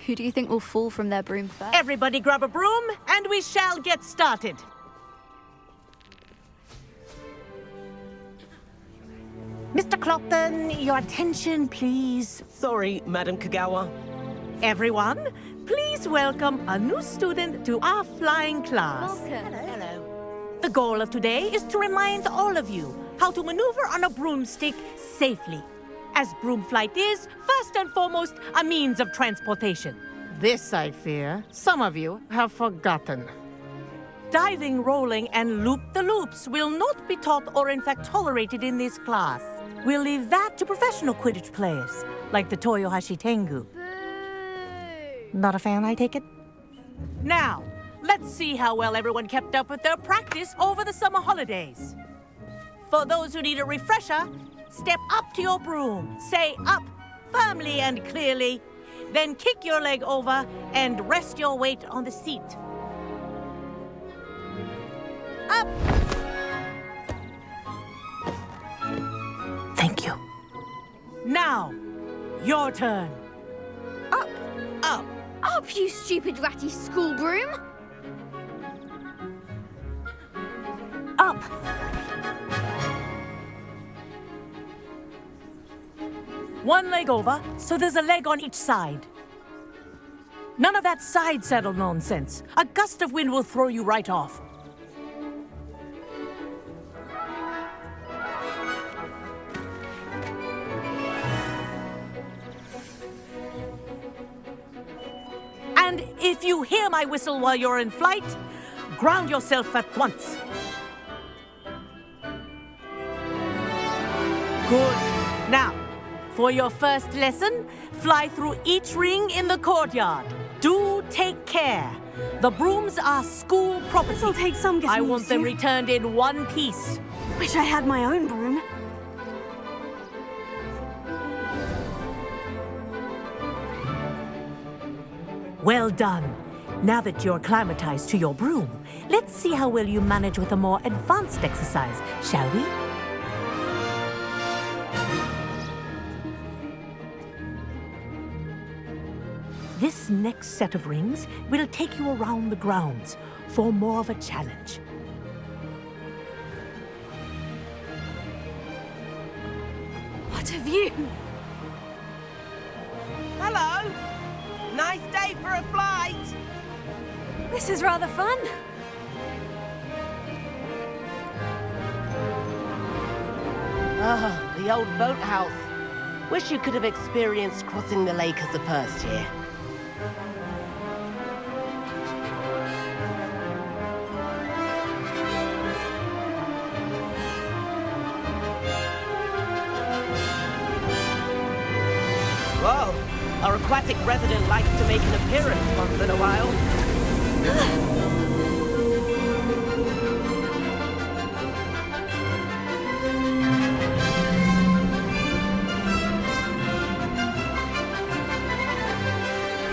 Who do you think will fall from their broom first? Everybody grab a broom, and we shall get started. Mr. Clopton, your attention, please. Sorry, Madam Kagawa. Everyone, please welcome a new student to our flying class. Welcome. Hello. The goal of today is to remind all of you how to maneuver on a broomstick safely, as broom flight is, first and foremost, a means of transportation. This, I fear, some of you have forgotten. Diving, rolling, and loop-the-loops will not be taught or in fact tolerated in this class. We'll leave that to professional Quidditch players, like the Toyohashi Tengu. Not a fan, I take it? Now, let's see how well everyone kept up with their practice over the summer holidays. For those who need a refresher, step up to your broom, say up firmly and clearly, then kick your leg over and rest your weight on the seat. Up! Thank you. Now, your turn. Up, up, Up, you stupid ratty school broom! Up! One leg over, so there's a leg on each side. None of that side saddle nonsense. A gust of wind will throw you right off. And if you hear my whistle while you're in flight, ground yourself at once. Good. Now, for your first lesson, fly through each ring in the courtyard. Do take care. The brooms are school property. This'll take some getting I want used them to. returned in one piece. Wish I had my own broom. Well done. Now that you're acclimatized to your broom, let's see how well you manage with a more advanced exercise, shall we? This next set of rings will take you around the grounds for more of a challenge. What a view! Hello! Nice day for a flight! This is rather fun. Ah, the old boathouse. Wish you could have experienced crossing the lake as a first year. Whoa! Our aquatic resident likes to make an appearance once in a while.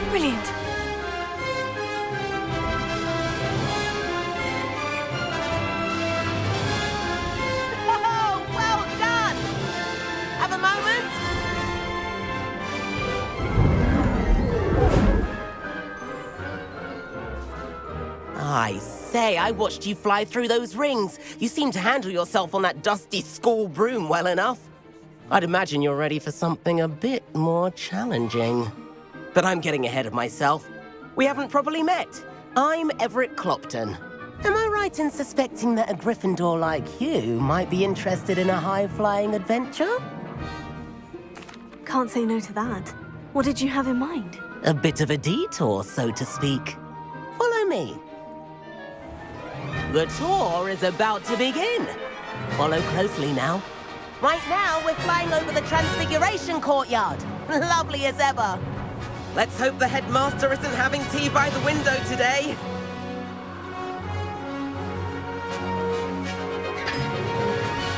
Brilliant. Oh, well done! Have a moment? I say, I watched you fly through those rings. You seem to handle yourself on that dusty school broom well enough. I'd imagine you're ready for something a bit more challenging. But I'm getting ahead of myself. We haven't properly met. I'm Everett Clopton. Am I right in suspecting that a Gryffindor like you might be interested in a high-flying adventure? Can't say no to that. What did you have in mind? A bit of a detour, so to speak. Follow me. The tour is about to begin. Follow closely now. Right now, we're flying over the Transfiguration Courtyard. Lovely as ever. Let's hope the headmaster isn't having tea by the window today.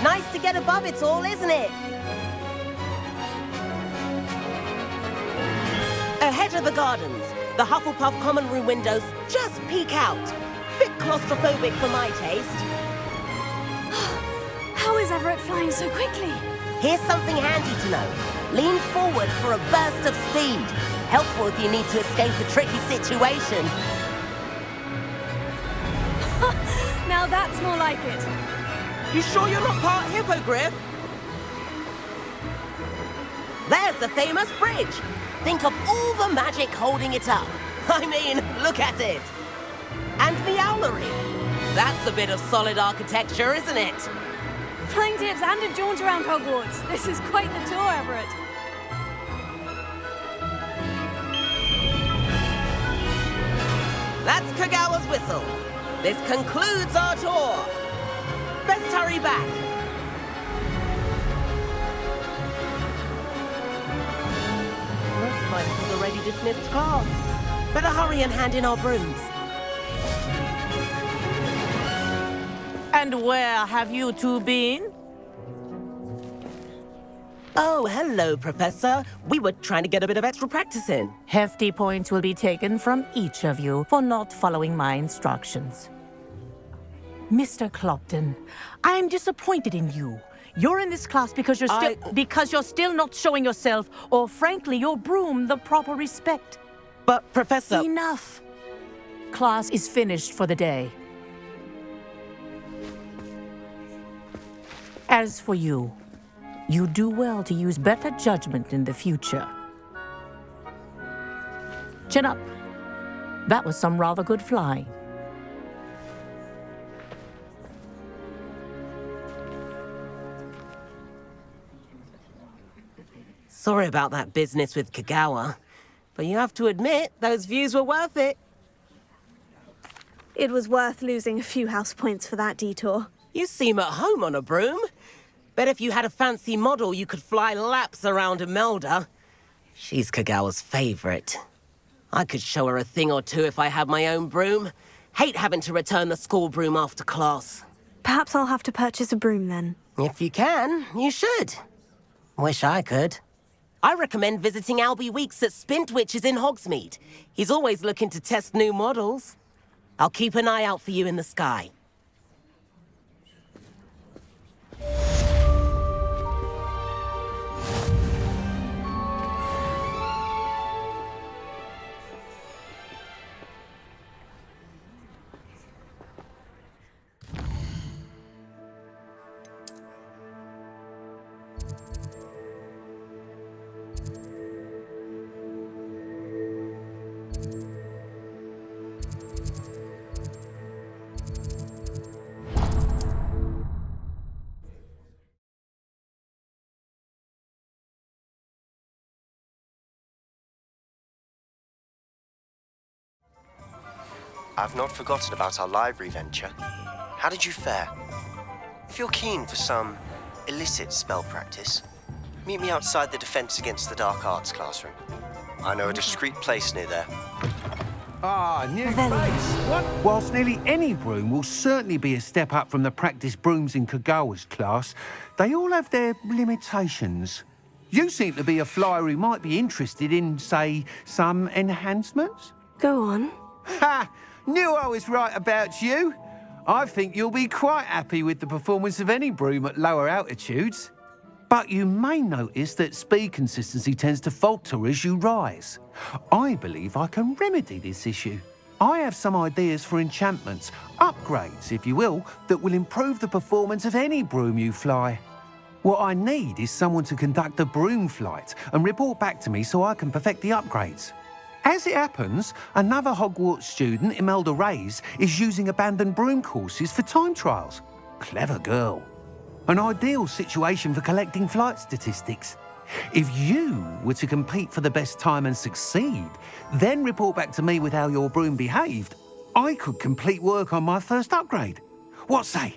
Nice to get above it all, isn't it? Ahead of the gardens, the Hufflepuff common room windows just peek out. Bit claustrophobic for my taste. How is Everett flying so quickly? Here's something handy to know. Lean forward for a burst of speed. Helpful if you need to escape a tricky situation. Now that's more like it. You sure you're not part hippogriff? There's the famous bridge. Think of all the magic holding it up. I mean, look at it. And the owlery. That's a bit of solid architecture, isn't it? Flying tips and a jaunt around Hogwarts. This is quite the tour, Everett. That's Kagawa's whistle. This concludes our tour. Best hurry back. Looks like we've already dismissed class. Better hurry and hand in our brooms. And where have you two been? Oh, hello, Professor. We were trying to get a bit of extra practice in. Hefty points will be taken from each of you for not following my instructions. Mr. Clopton, I'm disappointed in you. You're in this class because you're still not showing yourself, or frankly, your broom, the proper respect. But, Professor... Enough! Class is finished for the day. As for you, you do well to use better judgment in the future. Chin up. That was some rather good flying. Sorry about that business with Kagawa, but you have to admit, those views were worth it. It was worth losing a few house points for that detour. You seem at home on a broom. Bet if you had a fancy model, you could fly laps around Imelda. She's Kagawa's favorite. I could show her a thing or two if I had my own broom. Hate having to return the school broom after class. Perhaps I'll have to purchase a broom then. If you can, you should. Wish I could. I recommend visiting Albie Weeks at Spintwitches in Hogsmeade. He's always looking to test new models. I'll keep an eye out for you in the sky. I've not forgotten about our library venture. How did you fare? If you're keen for some illicit spell practice, meet me outside the Defense Against the Dark Arts classroom. I know a discreet place near there. Ah, new place. What? Whilst nearly any broom will certainly be a step up from the practice brooms in Kagawa's class, they all have their limitations. You seem to be a flyer who might be interested in, say, some enhancements? Go on. Ha! Knew I was right about you. I think you'll be quite happy with the performance of any broom at lower altitudes. But you may notice that speed consistency tends to falter as you rise. I believe I can remedy this issue. I have some ideas for enchantments, upgrades, if you will, that will improve the performance of any broom you fly. What I need is someone to conduct a broom flight and report back to me so I can perfect the upgrades. As it happens, another Hogwarts student, Imelda Reyes, is using abandoned broom courses for time trials. Clever girl. An ideal situation for collecting flight statistics. If you were to compete for the best time and succeed, then report back to me with how your broom behaved, I could complete work on my first upgrade. What say?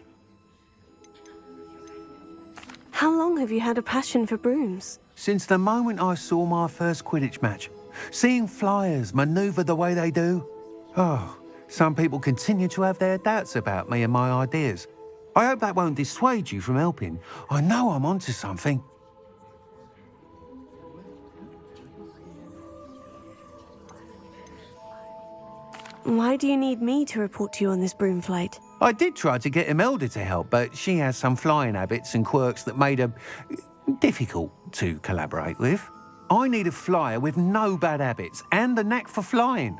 How long have you had a passion for brooms? Since the moment I saw my first Quidditch match. Seeing flyers manoeuvre the way they do. Oh, some people continue to have their doubts about me and my ideas. I hope that won't dissuade you from helping. I know I'm onto something. Why do you need me to report to you on this broom flight? I did try to get Imelda to help, but she has some flying habits and quirks that made her difficult to collaborate with. I need a flyer with no bad habits and the knack for flying.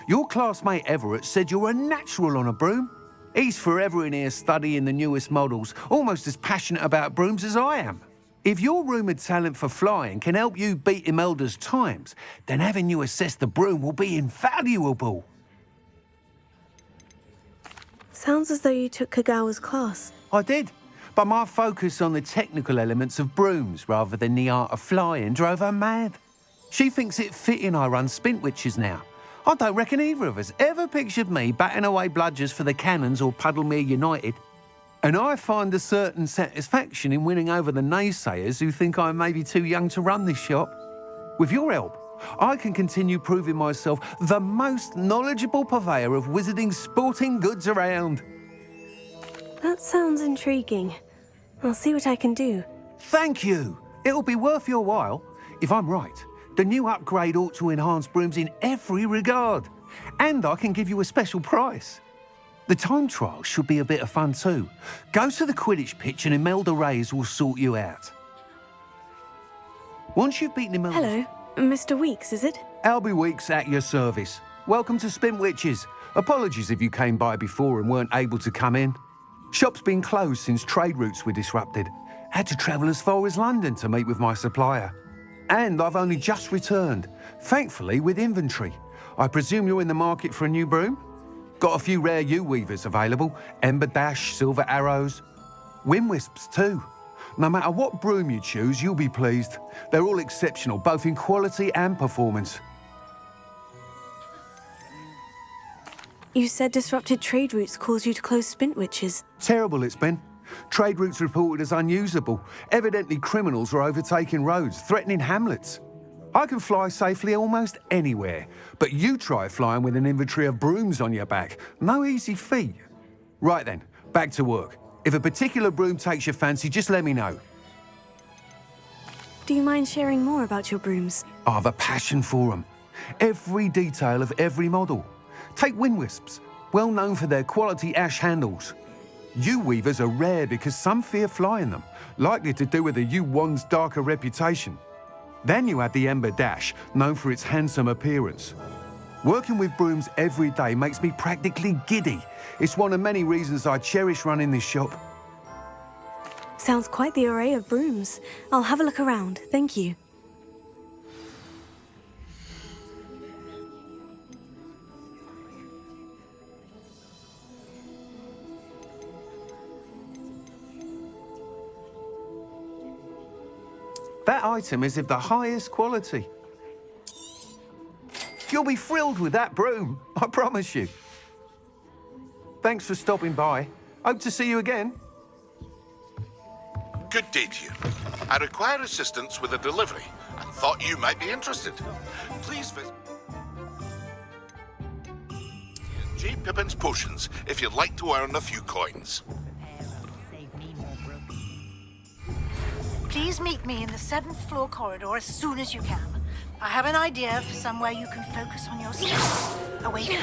Your classmate Everett said you're a natural on a broom. He's forever in here studying the newest models, almost as passionate about brooms as I am. If your rumoured talent for flying can help you beat Imelda's times, then having you assess the broom will be invaluable. Sounds as though you took Kagawa's class. I did. But my focus on the technical elements of brooms rather than the art of flying drove her mad. She thinks it fitting I run Spintwitches now. I don't reckon either of us ever pictured me batting away bludgers for the Cannons or Puddlemere United. And I find a certain satisfaction in winning over the naysayers who think I'm maybe too young to run this shop. With your help, I can continue proving myself the most knowledgeable purveyor of wizarding sporting goods around. That sounds intriguing. I'll see what I can do. Thank you. It'll be worth your while. If I'm right, the new upgrade ought to enhance brooms in every regard. And I can give you a special price. The time trial should be a bit of fun too. Go to the Quidditch pitch and Imelda Reyes will sort you out. Once you've beaten Imelda... Hello, Mr. Weeks, is it? Albie Weeks at your service. Welcome to Spintwitches. Apologies if you came by before and weren't able to come in. Shop's been closed since trade routes were disrupted. Had to travel as far as London to meet with my supplier. And I've only just returned, thankfully with inventory. I presume you're in the market for a new broom? Got a few rare U-weavers available. Ember Dash, Silver Arrows. Wind Wisps too. No matter what broom you choose, you'll be pleased. They're all exceptional, both in quality and performance. You said disrupted trade routes caused you to close Spintwitches. Terrible it's been. Trade routes reported as unusable. Evidently criminals were overtaking roads, threatening hamlets. I can fly safely almost anywhere, but you try flying with an inventory of brooms on your back. No easy feat. Right then, back to work. If a particular broom takes your fancy, just let me know. Do you mind sharing more about your brooms? I have a passion for them. Every detail of every model. Take Wind Wisps, well known for their quality ash handles. U-weavers are rare because some fear flying them, likely to do with the U-wand's darker reputation. Then you have the Ember Dash, known for its handsome appearance. Working with brooms every day makes me practically giddy. It's one of many reasons I cherish running this shop. Sounds quite the array of brooms. I'll have a look around, thank you. That item is of the highest quality. You'll be thrilled with that broom, I promise you. Thanks for stopping by. Hope to see you again. Good day to you. I require assistance with a delivery and thought you might be interested. Please visit J. Pippin's Potions if you'd like to earn a few coins. Please meet me in the 7th floor corridor as soon as you can. I have an idea for somewhere you can focus on your skills. Away from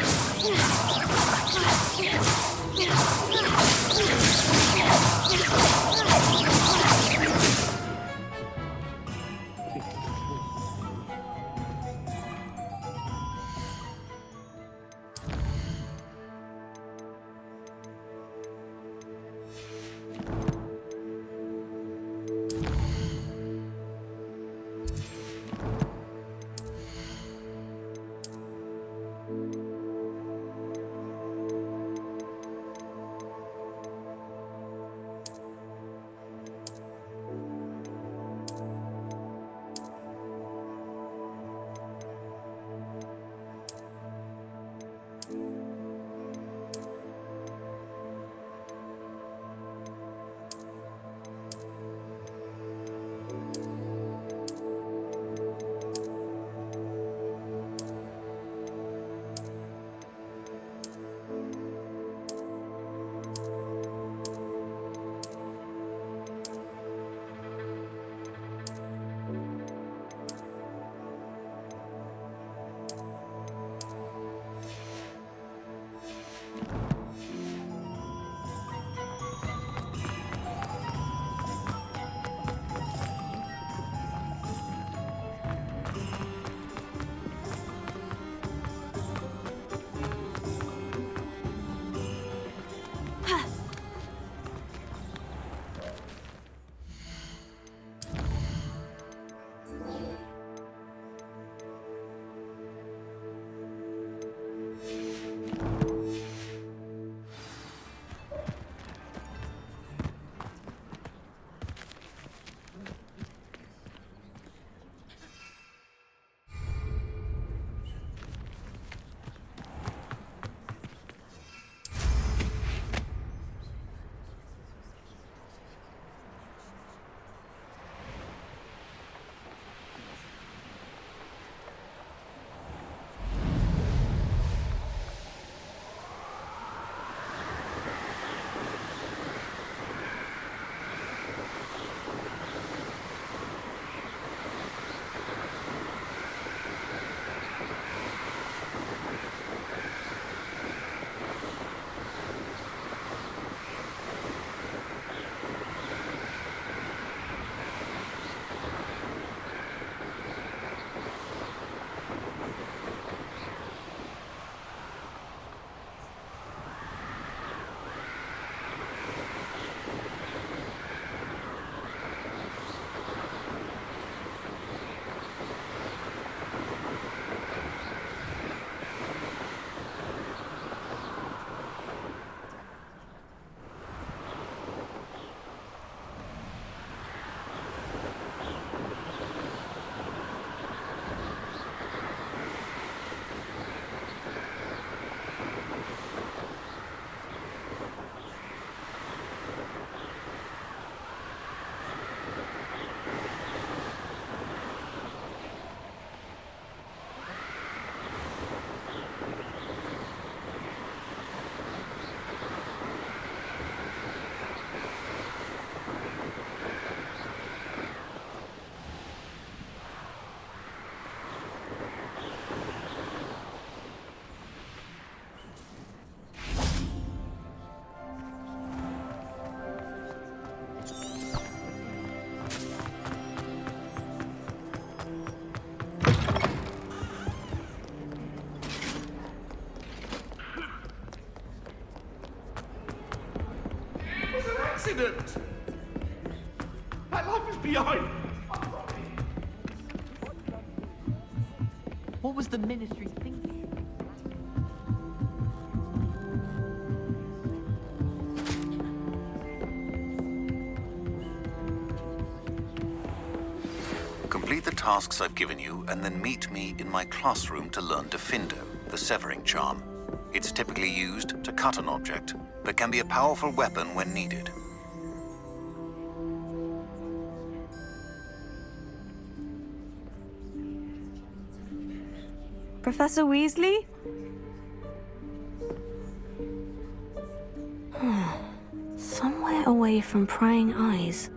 accident! My life is behind. What was the Ministry thinking? Complete the tasks I've given you, and then meet me in my classroom to learn Defindo, the severing charm. It's typically used to cut an object, but can be a powerful weapon when needed. Professor Weasley? Somewhere away from prying eyes.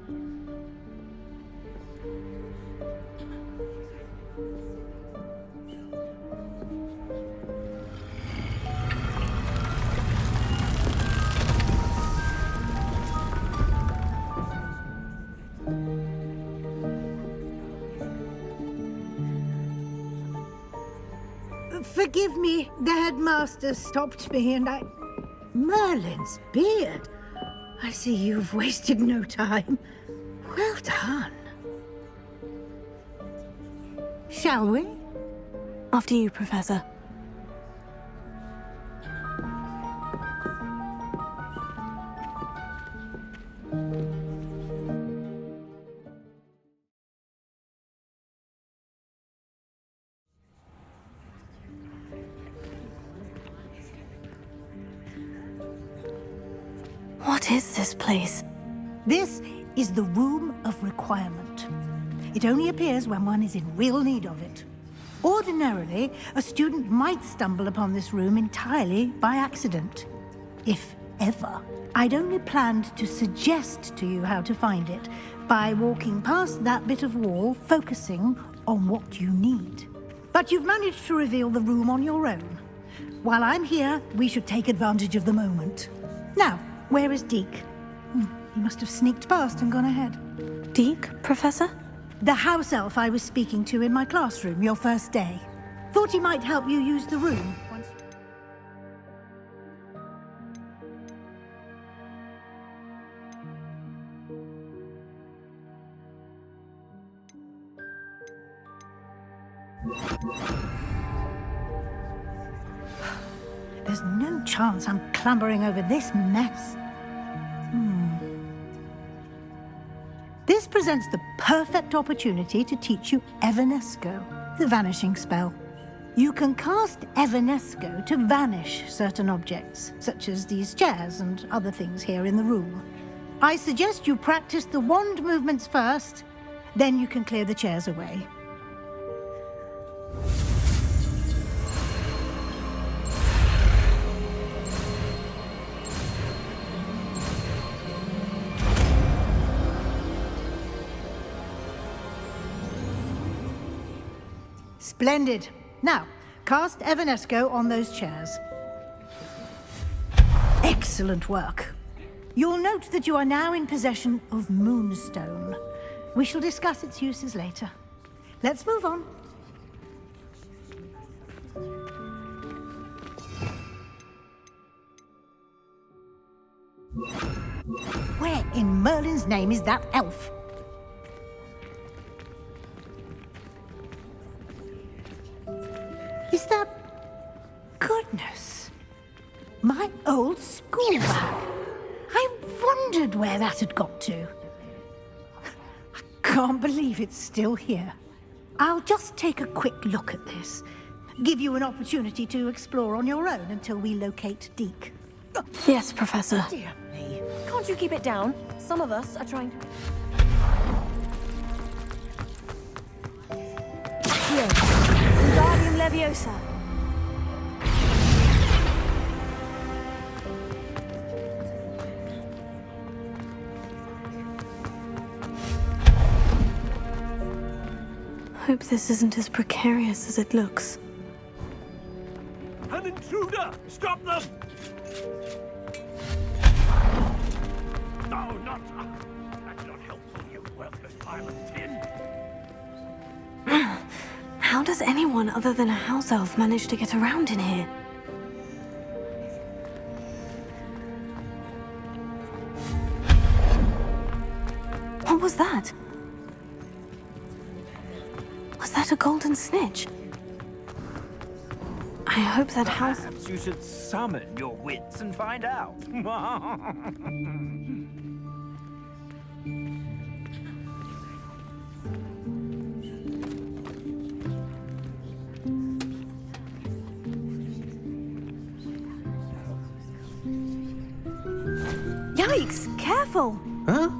Forgive me, the headmaster stopped me and I... Merlin's beard. I see you've wasted no time. Well done. Shall we? After you, Professor. What is this place? This is the Room of Requirement. It only appears when one is in real need of it. Ordinarily, a student might stumble upon this room entirely by accident. If ever. I'd only planned to suggest to you how to find it by walking past that bit of wall, focusing on what you need. But you've managed to reveal the room on your own. While I'm here, we should take advantage of the moment. Now, where is Deke? He must have sneaked past and gone ahead. Deke, Professor? The house elf I was speaking to in my classroom your first day. Thought he might help you use the room. There's no chance I'm clambering over this mess. This presents the perfect opportunity to teach you Evanesco, the vanishing spell. You can cast Evanesco to vanish certain objects, such as these chairs and other things here in the room. I suggest you practice the wand movements first, then you can clear the chairs away. Splendid. Now, cast Evanesco on those chairs. Excellent work. You'll note that you are now in possession of Moonstone. We shall discuss its uses later. Let's move on. Where in Merlin's name is that elf? Is that... Goodness. My old school bag. I wondered where that had got to. I can't believe it's still here. I'll just take a quick look at this. Give you an opportunity to explore on your own until we locate Deke. Yes, Professor. Dear me. Can't you keep it down? Some of us are trying to... Here. Wingardium Leviosa. Hope this isn't as precarious as it looks. An intruder! Stop them! No, not... That's not helpful, you worthless pile of tin. How does anyone other than a house elf manage to get around in here? that? Was that a golden snitch? I hope that house... Perhaps you should summon your wits and find out. Yikes! Careful! Huh?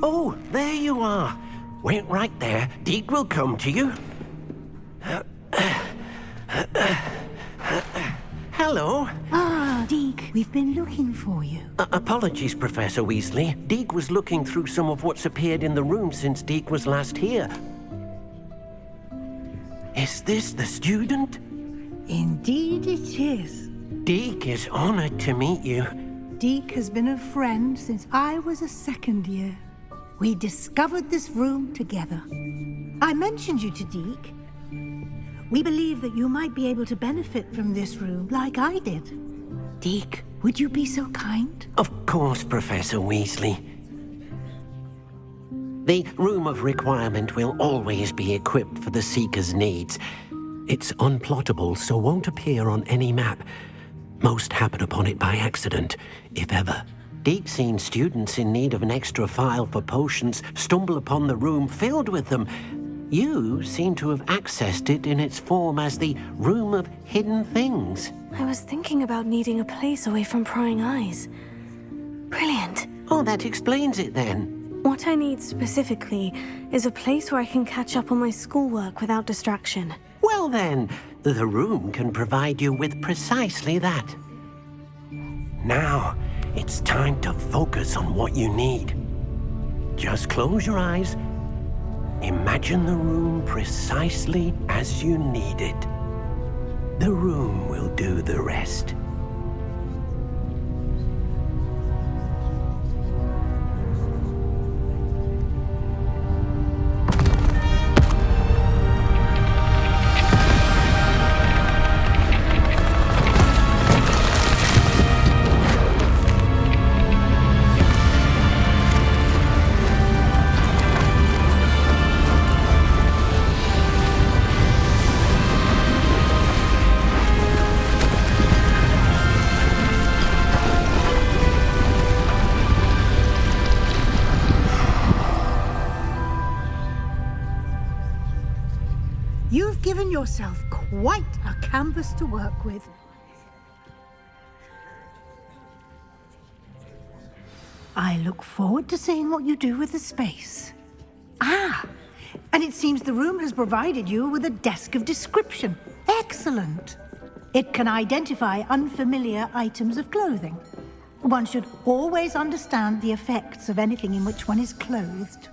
Oh, there you are. Wait right there. Deke will come to you. Hello. Ah, Deke, we've been looking for you. Apologies, Professor Weasley. Deke was looking through some of what's appeared in the room since Deke was last here. Is this the student? Indeed it is. Deke is honored to meet you. Deke has been a friend since I was a second year. We discovered this room together. I mentioned you to Deke. We believe that you might be able to benefit from this room like I did. Deke, would you be so kind? Of course, Professor Weasley. The Room of Requirement will always be equipped for the Seeker's needs. It's unplottable, so won't appear on any map. Most happen upon it by accident, if ever. Deke's seen students in need of an extra file for potions stumble upon the room filled with them. You seem to have accessed it in its form as the Room of Hidden Things. I was thinking about needing a place away from prying eyes. Brilliant. Oh, that explains it then. What I need specifically is a place where I can catch up on my schoolwork without distraction. Well then, the room can provide you with precisely that. Now, it's time to focus on what you need. Just close your eyes. Imagine the room precisely as you need it. The room will do the rest. You've given yourself quite a canvas to work with. I look forward to seeing what you do with the space. Ah, and it seems the room has provided you with a desk of description. Excellent. It can identify unfamiliar items of clothing. One should always understand the effects of anything in which one is clothed.